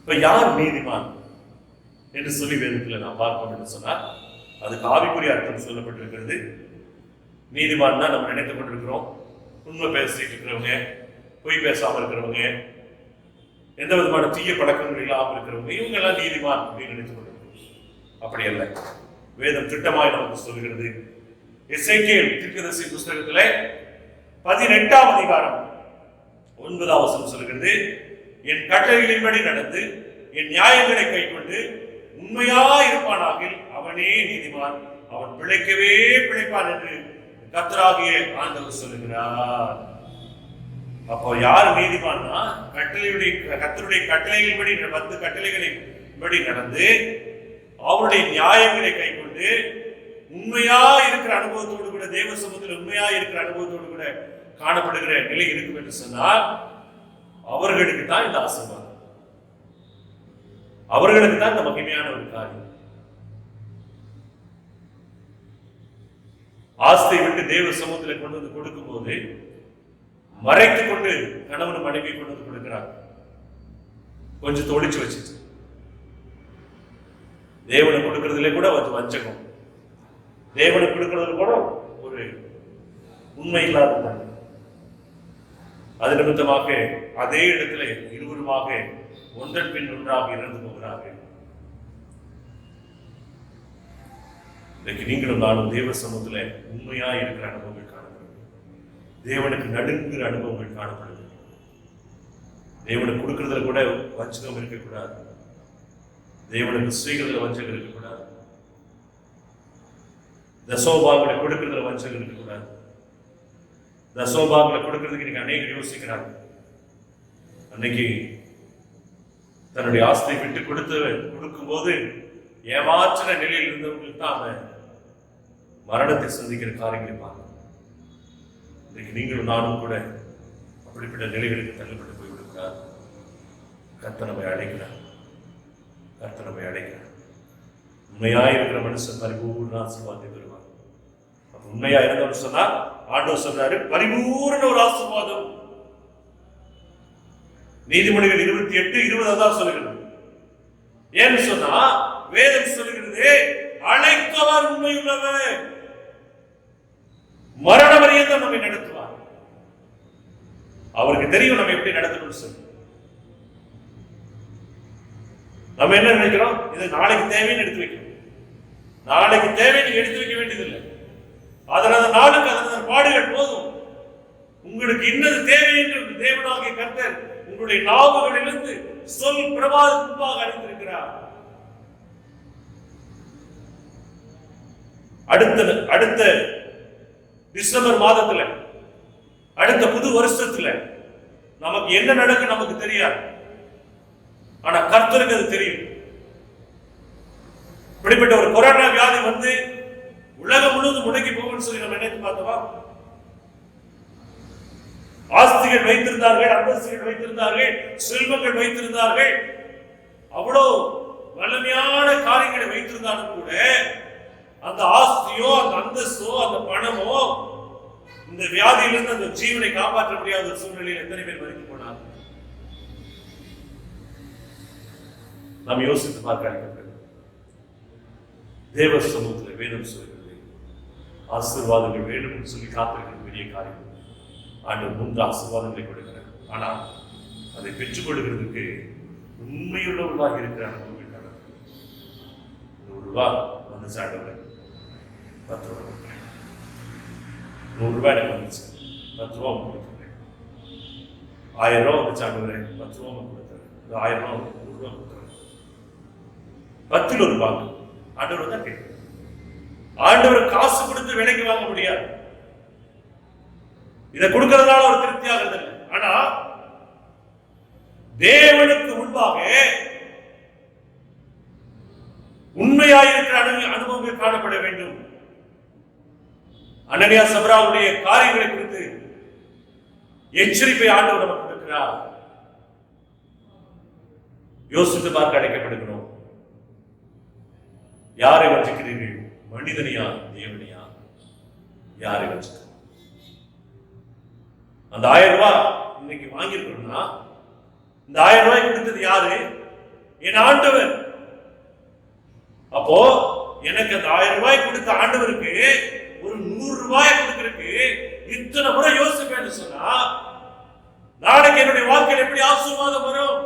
இப்ப யார் நீதிமான் என்று சொல்லி வேதத்தில் நாம் பார்ப்போம் என்று சொன்னார், அதுக்கு ஆவிக்குரிய அர்த்தம் சொல்லப்பட்டிருக்கிறது. நீதிமான் தான் நம்ம நினைத்துக் கொண்டிருக்கிறோம், உண்மை பேசிட்டு இருக்கிறவங்க, பொய் பேசாமல் இருக்கிறவங்க, எந்த விதமான தீய பழக்கங்கள் இல்லாமல் இருக்கிறவங்க, இவங்க எல்லாம் நீதிமான் அப்படின்னு நினைத்துக் கொண்டிருக்கிறோம். அப்படி அல்ல. வேதம் திட்டமாய் நமக்கு சொல்கிறது. எசேக்கியேல் தீர்க்கதரிசி புஸ்தகத்திலே 18ஆம் அதிகாரம் 9ஆம் வசனம் சொல்கிறது, என் கட்டளைகளின்படி நடந்து என் நியாயங்களை கைக்கொண்டு உண்மையா இருப்பானாக அவனே நீதிமான், அவன் பிழைக்கவே பிழைப்பான் என்று கர்த்தராகிய ஆண்டவர் சொல்லுகிறார். அப்போ யார் நீதிமான்னா, கர்த்தருடைய கட்டளைகளின்படி 10 கட்டளைகளின்படி நடந்து அவருடைய நியாயங்களை கைக்கொண்டு உண்மையா இருக்கிற அனுபவத்தோடு கூட, தேவ சமூகத்தில் உண்மையா இருக்கிற அனுபவத்தோடு கூட காணப்படுகிற நிலை இருக்கும் என்று சொன்னால் அவர்களுக்கு தான் இந்த ஆசீர்வாதம், அவர்களுக்கு தான் இந்த மகிமையான ஒரு காரியம். ஆஸ்தை விட்டு தேவ சமூகத்தில் கொண்டு வந்து கொடுக்கும் போது மறைத்துக் கொண்டு கணவன் மனைவி கொண்டு வந்து கொடுக்கிறார். கொஞ்சம் தொழிச்சு வச்சு தேவனை கொடுக்கறதுல கூட வஞ்சகம், தேவனை கொடுக்கறதுல கூட ஒரு உண்மை இல்லாத, அது நிமித்தமாக அதே இடத்துல இருவருமாக ஒன்றன் பின் ஒன்றாக இறந்து போகிறார்கள். இன்றைக்கு நீங்களும் நானும் தேவ சமூகத்துல உண்மையா இருக்கிற அனுபவங்கள் காணப்படுது, தேவனுக்கு நடுங்குகிற அனுபவங்கள் காணப்படுது. தேவனுக்கு கொடுக்கறதுல கூட வஞ்சகம் இருக்கக்கூடாது, தேவனுக்கு ஸ்ரீகள வஞ்சகம் இருக்கக்கூடாது, தசோபாங்களை கொடுக்கறதுல வஞ்சகம் இருக்கக்கூடாது. தசோபாங்களை கொடுக்கறதுக்கு நீங்க அநேகர் யோசிக்கிறாங்க. அன்னைக்கு தன்னுடைய ஆஸ்தியை விட்டு கொடுக்கும் போது ஏமாற்ற நிலையில் இருந்தவங்களுக்கு தான் அவன் மரணத்தை சந்திக்கிற காரியங்களை பார்க்கணும். இன்னைக்கு நீங்களும் நானும் கூட அப்படிப்பட்ட நிலைகளுக்கு தள்ளப்பட்டு போய்விடுகிறார். கர்த்தர் நம்மை அழைக்கிறார், கர்த்தர் நம்மை அழைக்கிறார். உண்மையாயிருக்கிற மனுஷன் பரிபூர்ண ஆசீர்வாதத்தை பெறுவார். உண்மையா இருந்தவர் சொன்னா ஆண்டவர் சொல்றாரு, பரிபூர்ண ஒரு ஆசீர்வாதம். நீதிமொழிகள் 28:20 தான் சொல்லுகிறது. ஏன்னு சொன்னா வேதம் சொல்லுகிறது, அழைத்தவர் உண்மையுள்ளவர், மரண பரியந்தம் நம்மை நடத்துவார். அவருக்கு தெரியும் நம்ம எப்படி நடத்தணும்னு சொல்லி. நம்ம என்ன நினைக்கிறோம், இது நாளைக்கு தேவைன்னு எடுத்து வைக்கணும். நாளைக்கு தேவைன்னு எடுத்து வைக்க வேண்டியதில்லை. அதனால நாளுக்கு அதனால பாடுகள் போதும். உங்களுக்கு இன்னது தேவை என்று தேவனாகிய கர்த்தர் உங்களுடைய நாவுகளிலிருந்து சொல் பிரபாதமாக அறிந்திருக்கிறார். அடுத்த டிசம்பர் மாதத்துல, அடுத்த புது வருஷத்துல நமக்கு என்ன நடக்கும் நமக்கு தெரியாது. ஆனா கர்த்தருக்கு அது தெரியும். இப்படிப்பட்ட ஒரு கொரோனா வியாதி வந்து உலகம் முழுவதும் முடங்கி போகும்னு சொல்லி நம்ம நினைத்து பார்த்தோமா? ஆஸ்திகள் வைத்திருந்தார்கள், அந்தஸ்துகள் வைத்திருந்தார்கள், செல்வங்கள் வைத்திருந்தார்கள், அவ்வளவு வலிமையான காரியங்களை வைத்திருந்தாலும் கூட அந்த ஆஸ்தியோ, அந்த அந்தஸ்தோ, அந்த பணமோ இந்த வியாதியிலிருந்து அந்த ஜீவனை காப்பாற்ற முடியாத ஒரு சூழ்நிலையில் எத்தனை பேர் மறித்து போனார்? நாம் யோசித்து பார்க்க அழைக்கப்படும் தேவ சமூகத்தில் வேதம் சொல்கிறது, ஆசீர்வாதங்கள் வேண்டும் என்று சொல்லி காத்திருக்கிற பெரிய காரியம். ஆண்டவர் 3 ஆசீர்வாதங்களை கொடுக்கிறார். ஆனால் அதை பெற்றுக் கொள்கிறதுக்கு உண்மையுள்ளவர்களாக இருக்கிற அனுபவங்கள் 100 ரூபாய் வந்து சாண்டவர் 10 ரூபாய் கொடுக்குறேன், 100 ரூபாய் எனக்கு வந்துச்சு 10 ரூபா கொடுக்குறேன், 1000 ரூபா வந்து சாண்டவர் 10 ரூபா கொடுத்துறேன், 1000 ரூபா 100 ரூபா கொடுத்துறேன், 10 ரூபாய் ஆண்டவர் தான் கேட்க. ஆண்டவர் காசு கொடுத்து விலைக்கு வாங்க முடியாது. இதை கொடுக்கிறதுனால ஒரு திருப்தி ஆகிறது இல்லை. ஆனா தேவனுக்கு முன்பாக உண்மையாயிருக்கிற அனுபவங்கள் காணப்பட வேண்டும். அனனியா சப்ராவுடைய காரியங்களை குறித்து எச்சரிப்பை ஆண்டவர் நமக்கு கொடுக்கிறார். யோசித்து பார்க்க அழைக்கப்படுகிறோம். யாரை வஞ்சிக்கிறீர்கள்? மனிதனையா தேவனையா? யாரை வஞ்சிக்கிறோம்? அந்த 1000 ரூபாய் இன்னைக்கு வாங்கியிருக்கணும்னா இந்த 1000 ரூபாய் கொடுத்தது யாரு? என் ஆண்டவர். அப்போ எனக்கு அந்த 1000 ரூபாய் கொடுத்த ஆண்டவருக்கு ஒரு 100 ரூபாய் கொடுக்கிறதுக்கு இத்தனை முறை யோசிப்பேன்னு சொன்னா நாளைக்கு என்னுடைய வாழ்க்கையில் எப்படி ஆசீர்வாதம் வரும்?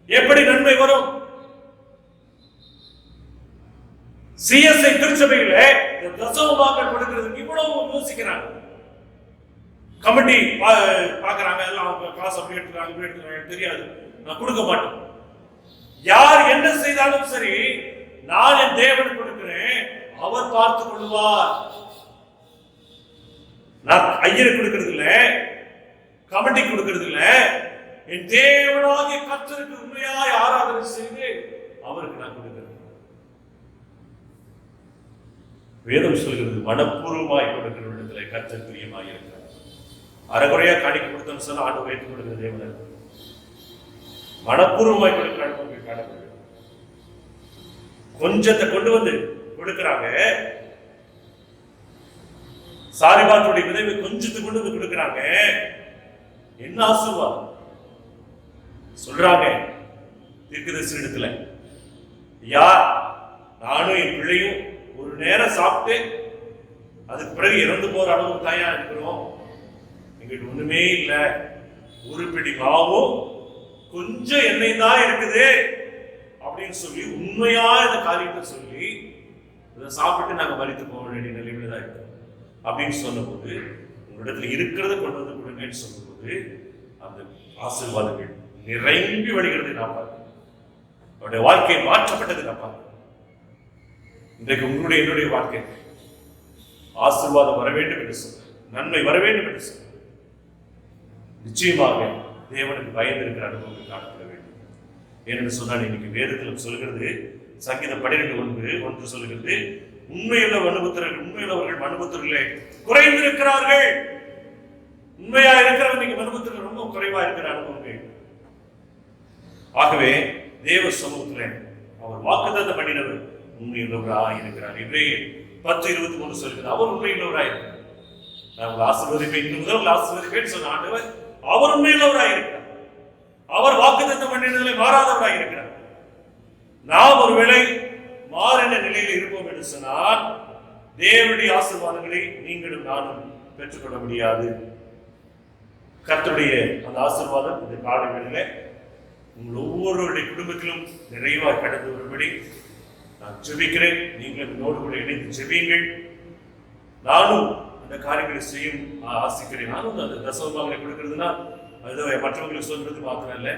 எப்படி நன்மை வரும்? சிஎஸ்ஐ திருச்சபையில தசமபாகம் கொடுக்கிறதுக்கு இவ்வளவு யோசிக்கிறாங்க. கமிட்டி பாக்குறாங்க, எல்லாம் காசு அப்படி எடுத்துக்கிறாங்க தெரியாது, நான் கொடுக்க மாட்டேன். யார் என்ன செய்தாலும் சரி, நான் என் தேவன் கொடுக்கிறேன், அவர் பார்த்துக் கொள்வார். நான் ஐயர் கொடுக்கிறது இல்ல, கமிட்டி கொடுக்கிறது இல்ல, என் தேவனாகிய கர்த்தருக்கு உண்மையாய் ஆராதனை செய்து அவருக்கு நான் கொடுக்கிறேன். வேதம் சொல்கிறது, மனப்பூர்வமாய் கொடுக்கிற இடத்துல கர்த்தர் பிரியமாய் இருக்கிறார். அரைகுறையா காணிக்க கொடுத்தோம்னு சொன்னா ஆண்டு வைத்துக் கொடுக்கிற தேவன் மனப்பூர்வமாய் கொடுக்கிற அனுபவங்கள் காணப்படுகிறது. கொஞ்சத்தை கொண்டு வந்து கொடுக்கிறாங்க. சாரிபாத்துடைய விதவை கொஞ்சத்தை கொண்டு வந்து கொடுக்கிறாங்க. என்ன ஆசீர்வாதம் சொல்றாங்க தீர்க்கதரிசனத்துல, ஐயா நானும் என் பிள்ளையும் ஒரு நேரம் சாப்பிட்டு அதுக்கு பிறகு இறந்து போற அளவுக்கு தாயா இருக்கிறோம். எங்கிட்ட ஒண்ணுமே இல்லை, ஒரு பிடி மாவும் கொஞ்சம் எண்ணெய் தான் இருக்குது அப்படின்னு சொல்லி உண்மையா இந்த காரியத்தை சொல்லி இதை சாப்பிட்டு நாங்க மரித்து போக வேண்டிய நிலைமையில தான் இருக்கோம் அப்படின்னு சொன்னபோது, உங்களிடத்துல இருக்கிறத கொண்டு வந்து கொடுங்கன்னு சொன்னபோது அந்த ஆசீர்வாதங்கள் நிறைம்பி வழிகிறதை நான் பார்க்கிறேன். அவருடைய வாழ்க்கை மாற்றப்பட்டதை நான் பார்க்கிறேன். இன்றைக்கு உங்களுடைய என்னுடைய வாழ்க்கை ஆசீர்வாதம் வர வேண்டும் என்று சொன்ன, நன்மை வர வேண்டும் என்று சொன்ன, நிச்சயமாக தேவனுக்கு பயந்து இருக்கிற அனுபவங்கள் காணப்பட வேண்டும். ஏனென்று சொன்னால் இன்னைக்கு வேதத்தில் சொல்கிறது, சங்கீதம் 12:1 சொல்கிறது, உண்மையுள்ள உண்மையுள்ளவர்கள் மனுபுத்திரர்களே குறைந்திருக்கிறார்கள். உண்மையா இருக்கிறவங்க இன்னைக்கு மனுபுத்திரர்கள் ரொம்ப குறைவா இருக்கிற அனுபவங்கள். ஆகவே தேவ சமூகத்தில் அவர் வாக்குத்தத்தம் பண்ணினவர் உண்மையுள்ளவராய் இருக்கிறார். எபிரேயர் 10:23 சொல்கிறது, அவர் உண்மையுள்ளவராய் இருக்கிறார். நான் உங்களை ஆசீர்வதிப்பேன், இன்று முதல் ஆசீர்வதிப்பேன் சொன்ன ஆண்டவர் அவர் உண்மையுள்ளவராய் இருக்கிறார். அவர் வாக்குத்தத்தம் பண்ணினதிலே மாறாதவராய் இருக்கிறார். நாம் ஒருவேளை மாறின நிலையில் இருப்போம் என்று சொன்னால் தேவனுடைய ஆசீர்வாதங்களை நீங்களும் நானும் பெற்றுக்கொள்ள முடியாது. கர்த்தருடைய அந்த ஆசீர்வாதம் இந்த காலை வேளையிலே உங்கள் ஒவ்வொருவருடைய குடும்பத்திலும் நிறைவாக கடந்து வரும்படி நான் ஜெபிக்கிறேன். நீங்களும் என்னோடு கூட இணைந்து ஜெபியுங்கள். நானும் அந்த காரியங்களை செய்யும் ஆசிக்கிறேன். நானும் அந்த தசமபாகங்களை கொடுக்கிறதுனா அது மற்றவங்களுக்கு சொல்றது மாத்திரம் இல்லை,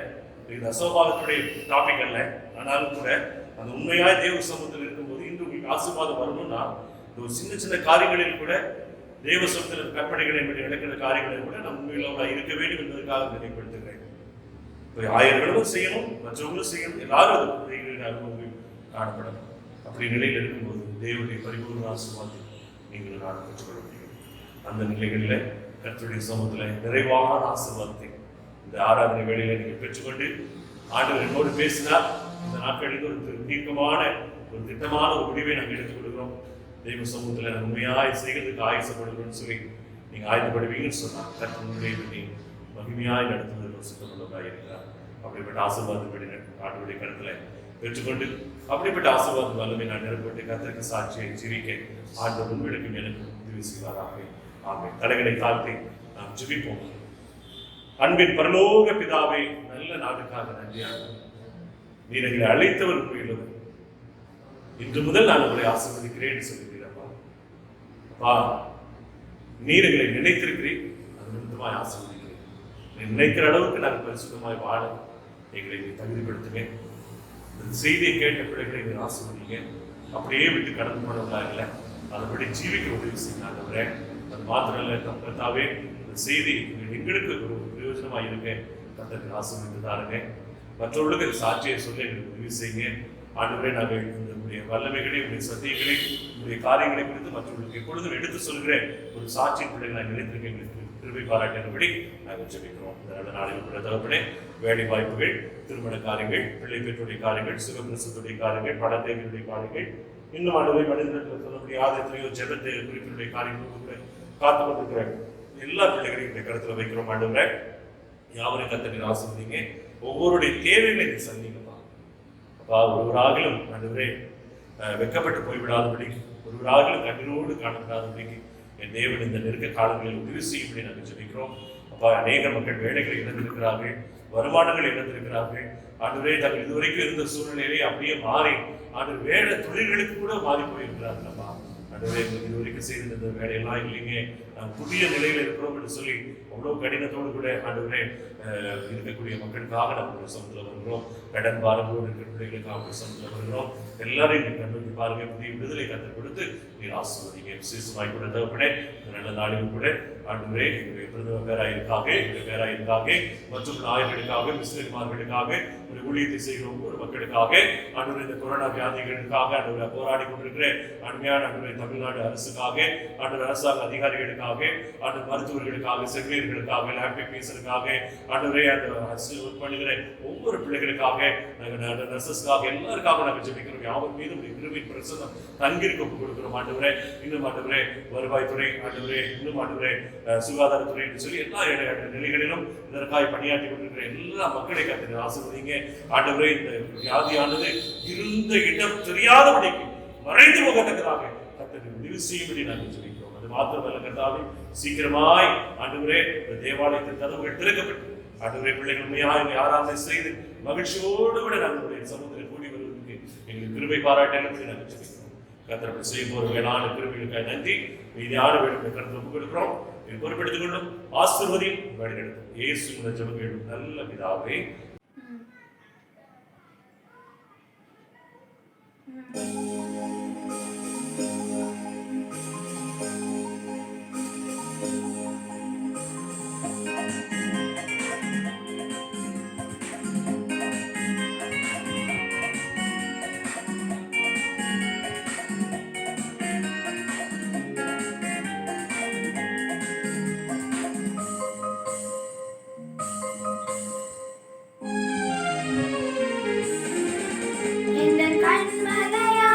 இது தசமபாகத்துடைய டாபிக் அல்ல. ஆனாலும் கூட அந்த உண்மையாய் தேவ சமூகத்தில் இருக்கும்போது இன்று உங்களுக்கு ஆசீர்வாதம் வரணும்னா ஒரு சின்ன சின்ன காரியங்களில் கூட தேவ சமூகத்தில் கற்பனைகளை நடக்கிற காரியங்களில் கூட நம்ம உண்மையுள்ளவராக இருக்க வேண்டும் என்பதற்காக நினைப்படுத்துகிறேன். இப்போ ஆயிரங்களும் செய்யணும், மற்றவங்களும் செய்யணும், எல்லாரும் அது அனுபவங்கள் காணப்படணும். அப்படி நிலையில் இருக்கும்போது தேவனுடைய பரிபூர்ண ஆசீர்வாதத்தை நீங்கள் நான் பெற்றுக்கொள்ள முடியும். அந்த நிலைகளில் கர்த்தருடைய சமூகத்தில் நிறைவான ஆசீர்வாதத்தை இந்த ஆராதனை வேளையில நீங்கள் பெற்றுக்கொண்டு ஆண்டவர் என்னோடு பேசினார். இந்த நாட்களில் ஒரு தீர்க்கமான ஒரு திட்டமான ஒரு முடிவை நாங்கள் எடுத்துக் கொடுக்கிறோம். தெய்வ சமூகத்தில் உண்மையாய் செய்கிறதுக்கு ஆயசப்படுகிறோம்னு சொல்லி நீங்க ஆயத்தப்படுவீங்கன்னு சொன்னாங்க. கர்த்தர் உங்களை மகிமையாய் நடத்துவதற்கு சுத்தமுள்ளவராக இருக்கிறார். அப்படிப்பட்ட ஆசீர்வாதப்படி ஆண்டவருடைய கருத்துல பெற்றுக்கொண்டு அப்படிப்பட்ட ஆசீர்வாதம் வல்லமை நான் நிரப்பட்டு கர்த்தருக்கு சாட்சியை ஜீவிக்க ஆண்டவர் உங்களுக்கும் எனக்கு உதவி செய்வாராக. ஆமென். தலைகளை தாழ்த்தி நாம் ஜெபிப்போம். அன்பின் பரலோக பிதாவே, நல்ல நாளுக்காக நன்றியாக நீர் எங்களை அழைத்தவர் உண்மையிலும் இன்று முதல் நான் உங்களை ஆசீர்வதிக்கிறேன் சொல்லுகிறப்பா. அப்பா, நீர் எங்களை நினைத்திருக்கிறேன், அது நிமித்தமாய் ஆசீர்வதிக்கிறேன். நீ நினைக்கிற அளவுக்கு நாங்கள் பரிசுத்தமாய் வாழ எங்களை தகுதிப்படுத்துவேன். இந்த செய்தியை கேட்ட பிள்ளைகளை நீர் ஆசீர்வதிங்க. அப்படியே விட்டு கடந்து போனவங்களா இல்லை, அதுபடி ஜீவிக்க உதவி செய்யாதவரே. அது மாத்திரம் இல்லை கர்த்தாவே, இந்த செய்தி எங்களுக்கு ஒரு பிரயோஜனமாக இருக்க கர்த்தருக்கு ஆசீர்வதித்து தாருங்க. மற்றவர்களுக்கு சாட்சியை சொல்லி எங்களுக்கு உதவி செய்யுங்க. ஆண்டவரே, நாங்கள் உங்களுடைய வல்லமைகளை, உங்களுடைய சத்தியங்களை, உங்களுடைய காரியங்களை குறித்து மற்றவர்களுக்கு எப்பொழுதும் எடுத்து சொல்கிறேன் ஒரு சாட்சியின் பிள்ளைகளை நான் நினைத்திருக்கேன். எங்களுக்கு கிருபை பாராட்டினபடி நாங்கள் ஜெபிக்கிறோம். இந்த நல்ல நாளில் கூட தகப்பனே, வேலை வாய்ப்புகள், திருமண காரியங்கள், பிள்ளை பெற்றுடைய காரியங்கள், சுகப்பிரசத்துடைய காரியங்கள், பண தேவையுடைய காரியங்கள், இன்னும் ஆண்டவரை மனிதர்கள் சொல்ல முடியாத எத்தனையோ ஜெபத்தை குறிப்பினுடைய காரியங்களும் கூட காத்து கொண்டிருக்கிற எல்லா பிள்ளைகளையும் இந்த கருத்துல வைக்கிறோம். ஆண்டவரை யாவரையும் கர்த்தர் ஆசீர்வதிங்க. ஒவ்வொருடைய தேவைகளை நீ சந்திங்கப்பா. அப்பா, ஒருவராகிலும் ஆண்டவரே வெட்கப்பட்டு போய்விடாதபடிக்கு, ஒருவராகிலும் கண்ணீரோடு காணப்படாதபடிக்கு என் தேவன் இந்த நெருக்க காலங்களில் உதவி செய்யும்படி நாங்கள் ஜெபிக்கிறோம். அப்பா, அநேக மக்கள் வேலைகளை இழந்திருக்கிறார்கள், வருமானங்கள் இழந்திருக்கிறார்கள். ஆண்டவரே, தாங்கள் இதுவரைக்கும் இருந்த சூழ்நிலையிலே அப்படியே மாறி ஆண்டவர் வேலை தொழில்களுக்கு கூட மாறி போயிருக்கிறார்கள். அப்பா, ஆண்டவரே, எங்களுக்கு இதுவரைக்கும் செய்திருந்த வேலையெல்லாம் இல்லைங்க, நாங்கள் புதிய நிலையில் இருக்கிறோம் என்று சொல்லி அவ்வளவு கடினத்தோடு கூட ஆண்டவரே இருக்கக்கூடிய மக்களுக்காக நம்ம சமூகத்தில் வருகிறோம். கடன் பாரங்களோடு இருக்கிற பிள்ளைகளுக்காக ஒரு சமூகத்தில் வருகிறோம். எல்லாரையும் நீங்க கண்டு பாருங்க, புதிய விடுதலை கற்றுக் கொடுத்து நீர் ஆசீர்வதிங்க. விசேஷமாய் கூட தகப்பனே, நல்ல நாளிலும் கூட ஆண்டவரே எங்களுடைய பிரதம பேராயிருக்காக, எங்களுடைய பேராயிருக்காக, மற்றும் நாயர்களுக்காக, மிஸ்லிமார்களுக்காக, ஒரு ஊழியத்தை செய்கிற ஒவ்வொரு மக்களுக்காக, ஆண்டவரே இந்த கொரோனா வியாதிகளுக்காக ஆண்டவரை போராடி கொண்டிருக்கிற அருமையான ஆண்டவரை தமிழ்நாடு அரசுக்காக, ஆண்டவர் அரசாங்க அதிகாரிகளுக்காக, ஆண்டவர் மருத்துவர்களுக்காக, செவிலியர்களுக்காக, லேப்டெக்னீஷியனுக்காக, ஆண்டவரே அந்த ஒர்க் பண்ணுகிற ஒவ்வொரு பிள்ளைகளுக்காக, நாங்கள் நர்சஸ்க்காக, எல்லாருக்காக நாங்கள் ஜெபிக்கிறோம். யாவர் மீதும் கிருபையின் பிரசன்னம் தங்கியிருக்க கொடுக்கிறோம். ஆண்டவரே, இன்னும் ஆண்டவரே வருவாய்த்துறை, ஆண்டவரே இன்னும் ஆண்டவரே சுகாதாரத்துறை என்று சொல்லி எல்லா நிலைகளிலும் இதற்காக பணியாற்றி கொண்டிருக்கிற எல்லா மக்களை கர்த்தர் ஆசீர்வதிங்க. ஆண்டவரே, இந்த வியாதியானது இருந்த இடம் தெரியாதபடிக்கு மறைந்து போகத்தக்கதாக கர்த்தர் உதவி செய்யும்படி நாங்கள் ஜெபிக்கிறோம். அது மாத்திரமல்ல கர்த்தாவே, சீக்கிரமாய் ஆண்டவரே இந்த தேவாலயத்தின் கதவுகள் திறக்கப்பட்டு ஆண்டவரே பிள்ளைகள் உண்மையாக ஆராதனை செய்து மகிழ்ச்சியோடு கூட நாங்களுடைய சமூகத்தில் கூடி வருவதற்கு எங்களுக்கு கிருபை பாராட்டலும் நாங்கள் ஜெபிக்கிறோம். கர்த்தர் செய்ய போற வேளாண் கிருபைகளுக்காக நன்றி. மீதியான வேலை கருத்து ஒப்புக் கொடுக்கிறோம். பொறுப்பெடுத்துக் கொள்ளும் ஆசீர்வதி வழிநடத்தும் இயேசு ஜெபங்கள் நல்ல பிதாவே. கண்மலையா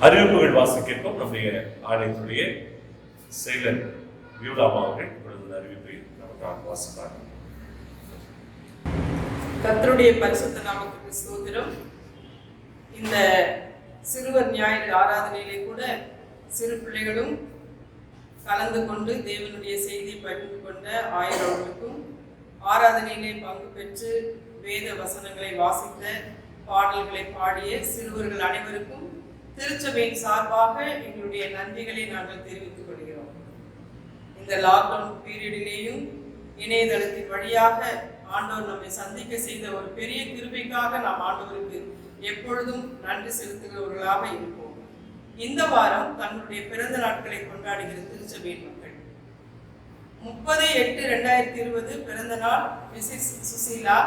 அறிவிப்புகள் வாசிக்கிறோம். நம்முடைய ஆலயத்துடைய செயலர் வியூலாமா அவர்கள் இப்பொழுது அறிவிப்பை நமக்கு வாசிப்பார். கர்த்தருடைய பரிசுத்த நாமத்துக்கு ஸ்தோத்திரம். இந்த சிறுவர் ஞாயிறு ஆராதனையிலே கூட சிறு பிள்ளைகளும் கலந்து கொண்டு தேவனுடைய செய்தி பகிர்ந்து கொண்ட ஆயரவர்களுக்கும் ஆராதனையிலே பங்கு பெற்று வேத வசனங்களை வாசித்த பாடல்களை பாடிய சிறுவர்கள் அனைவருக்கும் திருச்சபையின் சார்பாக எங்களுடைய நன்றிகளை நாங்கள் தெரிவித்துக் கொள்கிறோம். இந்த லாக்டவுன் பீரியடிலேயும் இணையதளத்தின் வழியாக ஆண்டவர் நம்மை சந்திக்க செய்த ஒரு பெரிய கிருபைக்காக நாம் ஆண்டவருக்கு எப்பொழுதும் நன்றி செலுத்துகிறவர்களாக இருப்போம். இந்த வாரம் தன்னுடைய பிறந்த நாட்களை கொண்டாடுகிற திருச்சபையின் மக்கள் 30/8/2020 பிறந்த நாள் மிஸ்ஸஸ் சுசீலா,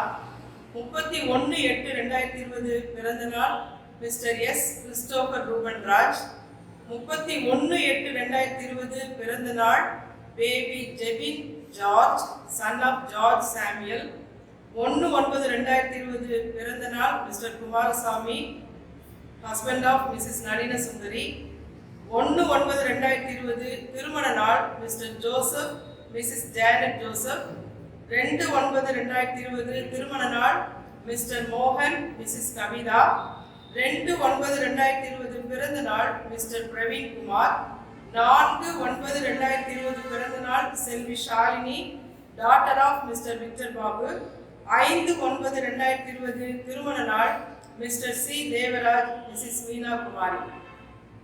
31/8/2020 பிறந்த நாள் Mr S Christopher Ruben Raj, 31/8/2020 பிறந்த நாள் baby Jebin George son of George Samuel, 1/9/2020 பிறந்த நாள் Mr Kumarasamy husband of Mrs Nalina Sundari, 1/9/2020 திருமண நாள் Mr Joseph Mrs Janet Joseph, 2/9/2020 திருமண நாள் மிஸ்டர் மோகன் மிஸ்ஸஸ் கவிதா, 2/9/2020 பிறந்த நாள் மிஸ்டர் பிரவீன் குமார், 4/9/2020 பிறந்த நாள் செல்வி Shalini daughter of Mr Victor Babu, 5/9/2020 திருமண நாள் Mr C Devaraj Mrs Meena Kumari.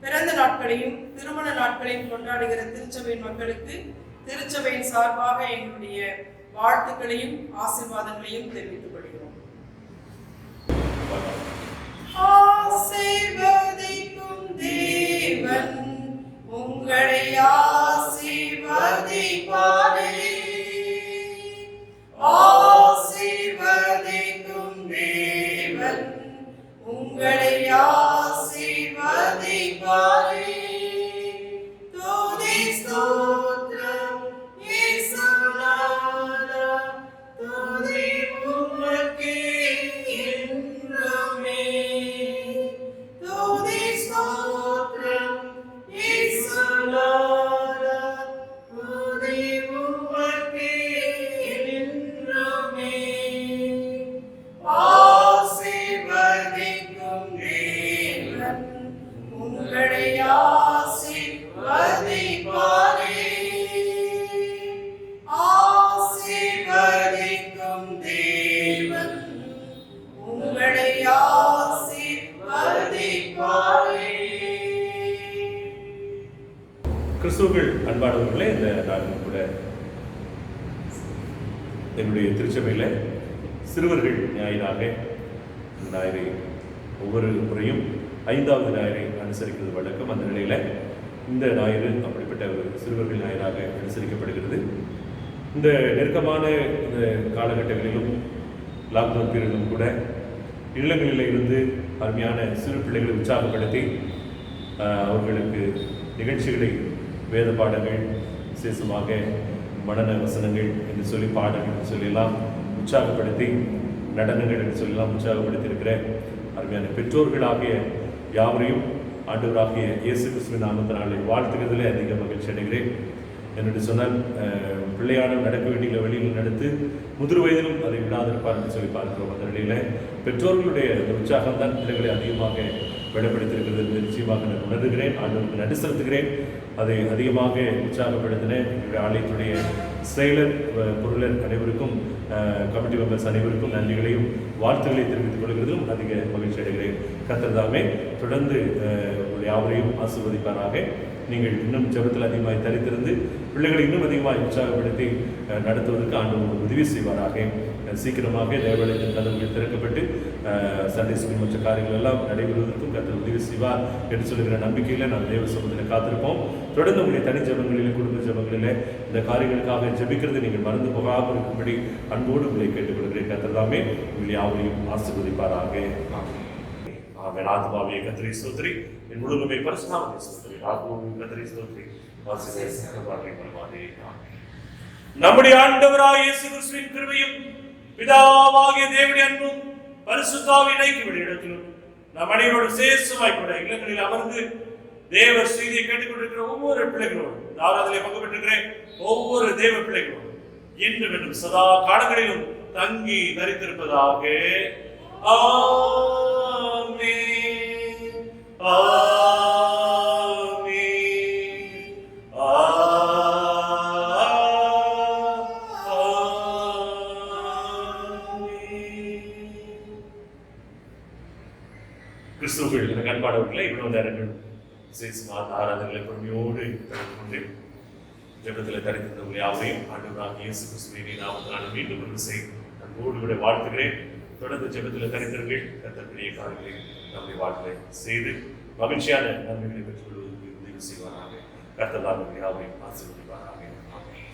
பிறந்த நாட்களையும் திருமண நாட்களையும் கொண்டாடுகிற திருச்சபையின் மக்களுக்கு திருச்சபையின் சார்பாக எங்களுடைய வாழ்த்துக்களையும் ஆசீர்வாதங்களையும் தெரிவித்துக் கொள்கிறோம். ஆசீர்வதிக்கும் தேவன் உங்களை ஆசீர்வதிப்பாரே. ஆசீர்வதிக்கும் தேவன் உங்களை ஆசீர்வதிப்பாரே. துதி ஸ்தோத்திரம் இயேசுநாதா, துதி உமக்கே என்றுமே. துதி ஸ்தோத்திரம் இயேசுநாதா, துதி உமக்கே என்றுமே. ஆசீர்வதிக்கும் தேவன் உங்களை ஆசீர்வதிப்பாரே. ஆசீர்வதிக்கும் தேவன் உங்களை ஆசீர்வதிப்பாரே. கிறிஸ்துவுக்குள் அன்பானவர்களே, இந்த நாளில் கூட என்னுடைய திருச்சபையில் சிறுவர்கள் ஞாயிறாக ஞாயிறை ஒவ்வொரு முறையும் 5வது ஞாயிறை அனுசரிக்கிறது வழக்கம். அந்த நிலையில் இந்த ஞாயிறு அப்படிப்பட்ட ஒரு சிறுவர்கள் ஞாயிறாக அனுசரிக்கப்படுகிறது. இந்த நெருக்கமான இந்த காலகட்டங்களிலும் லாக்டவுன் பீரியடிலும் கூட இல்லங்களில் இருந்து அருமையான சிறு பிள்ளைகளை உற்சாகப்படுத்தி அவர்களுக்கு நிகழ்ச்சிகளை, வேத பாடங்கள், விசேஷமாக மனன வசனங்கள் என்று சொல்லி பாடங்கள் என்று சொல்லலாம் உற்சாகப்படுத்தி, நடனங்கள் என்று சொல்லலாம் உற்சாகப்படுத்தி இருக்கிற அருமையான பெற்றோர்களாகிய யாவரையும் ஆண்டவராகிய இயேசு கிறிஸ்துவின் நாமத்தினாலே வாழ்த்துகிறதிலே அதிக மகிழ்ச்சி அடைகிறேன். என்னுடைய சொன்னால் பிள்ளையான நடக்க வேண்டிய வழியில் நடத்து முதிர் வயதிலும் அதை விடாதிருப்பார் என்று சொல்லி பார்க்கிறோம். அந்த நிலையில் பெற்றோர்களுடைய உற்சாகம் தான் பிள்ளைகளை அதிகமாக வெளிப்படுத்தியிருக்கிறது என்று நிச்சயமாக நான் உணர்கிறேன். ஆண்டவருக்கு நன்றி செலுத்துகிறேன். அதை அதிகமாக உற்சாகப்படுத்தின எங்களுடைய ஆலயத்துடைய செயலர், பொருளர் அனைவருக்கும், கமிட்டி மெம்பர்ஸ் அனைவருக்கும் நன்றிகளையும் வாழ்த்துக்களை தெரிவித்துக் கொள்கிறதும் அதிக மகிழ்ச்சி அடைகிறேன். கர்த்தர் தாமே தொடர்ந்து யாவரையும் ஆசீர்வதிப்பாராக. நீங்கள் இன்னும் ஜெபத்தில் அதிகமாக தரித்திருந்து பிள்ளைகளை இன்னும் அதிகமாக உற்சாகப்படுத்தி நடத்துவதற்கு ஆண்டவர் உதவி செய்வாராக. சீக்கிரமாக தேவாலயத்தின் கதவுகள் திறக்கப்பட்டு சண்டே ஸ்கூல் மற்ற காரியங்கள் எல்லாம் நடைபெறுவதற்கும் கர்த்தர் உதவி செய்வார் என்று சொல்லுகிற நம்பிக்கையில் நாம் தேவ சமூகத்தில் காத்திருப்போம். தொடர்ந்து உங்களுடைய தனி ஜெபங்களிலே, குடும்ப ஜெபங்களிலே இந்த காரியங்களுக்காக ஜெபிக்கிறது நீங்கள் மறந்து போகாமல் இருக்கும்படி அன்போடு உங்களை கேட்டுக்கொள்கிறேன். கர்த்தர் தாமே உங்களை யாவரையும் ஆசீர்வதிப்பாராக. ஆமென். ஆத்மாவே கர்த்தரை ஸ்தோத்திரி, என் முழுமை பரிசுத்தமாவே ஸ்தோத்திரி. ஆத்மாவே கர்த்தரை ஸ்தோத்திரி. நம்முடைய ஆண்டவராகிய இயேசு கிறிஸ்துவின் கிருபையும் பிதாவாகிய தேவனுடைய அன்பும் பரிசுத்த ஆவியின் ஐக்கிய இடத்திலும் நம் அனைவரோடு விசேஷமாய் கூட இல்லங்களில் அமர்ந்து தேவ செய்தியை கேட்டுக்கொண்டிருக்கிற ஒவ்வொரு பிள்ளைகளோடு, ஆராதனையில் பங்கு பெற்றிருக்கிற ஒவ்வொரு தேவ பிள்ளைகளோடு இன்றும் என்றும் சதா காலங்களிலும் தங்கி தரித்திருப்பதாக. ஆமென். ஆமென். கிறிஸ்துவுக்குள் எனக்கு அன்பானவர்களே, இவ்வளவு நேரங்கள் விசேஷமாக ஆராதனைகளை பொறுமையோடு கலந்து கொண்டு ஜெபத்தில் தரித்திருந்தவர்கள் யாவரையும் ஆண்டவராகிய இயேசு கிறிஸ்துவின் நாமத்தினால் மீண்டும் ஒரு அன்போடு கூட வாழ்த்துகிறேன். தொடர்ந்து ஜெபத்தில் தரித்திருங்கள். கர்த்தர் பெரிய காரியங்களை நம்முடைய வாழ்க்கையை செய்து மகிழ்ச்சியான நன்மைகளை பெற்றுக் கொள்வதற்கு உதவி செய்வாராக. கர்த்தர் நம்முடைய யாவரையும் ஆசீர்வதிப்பாராக. ஆமென்.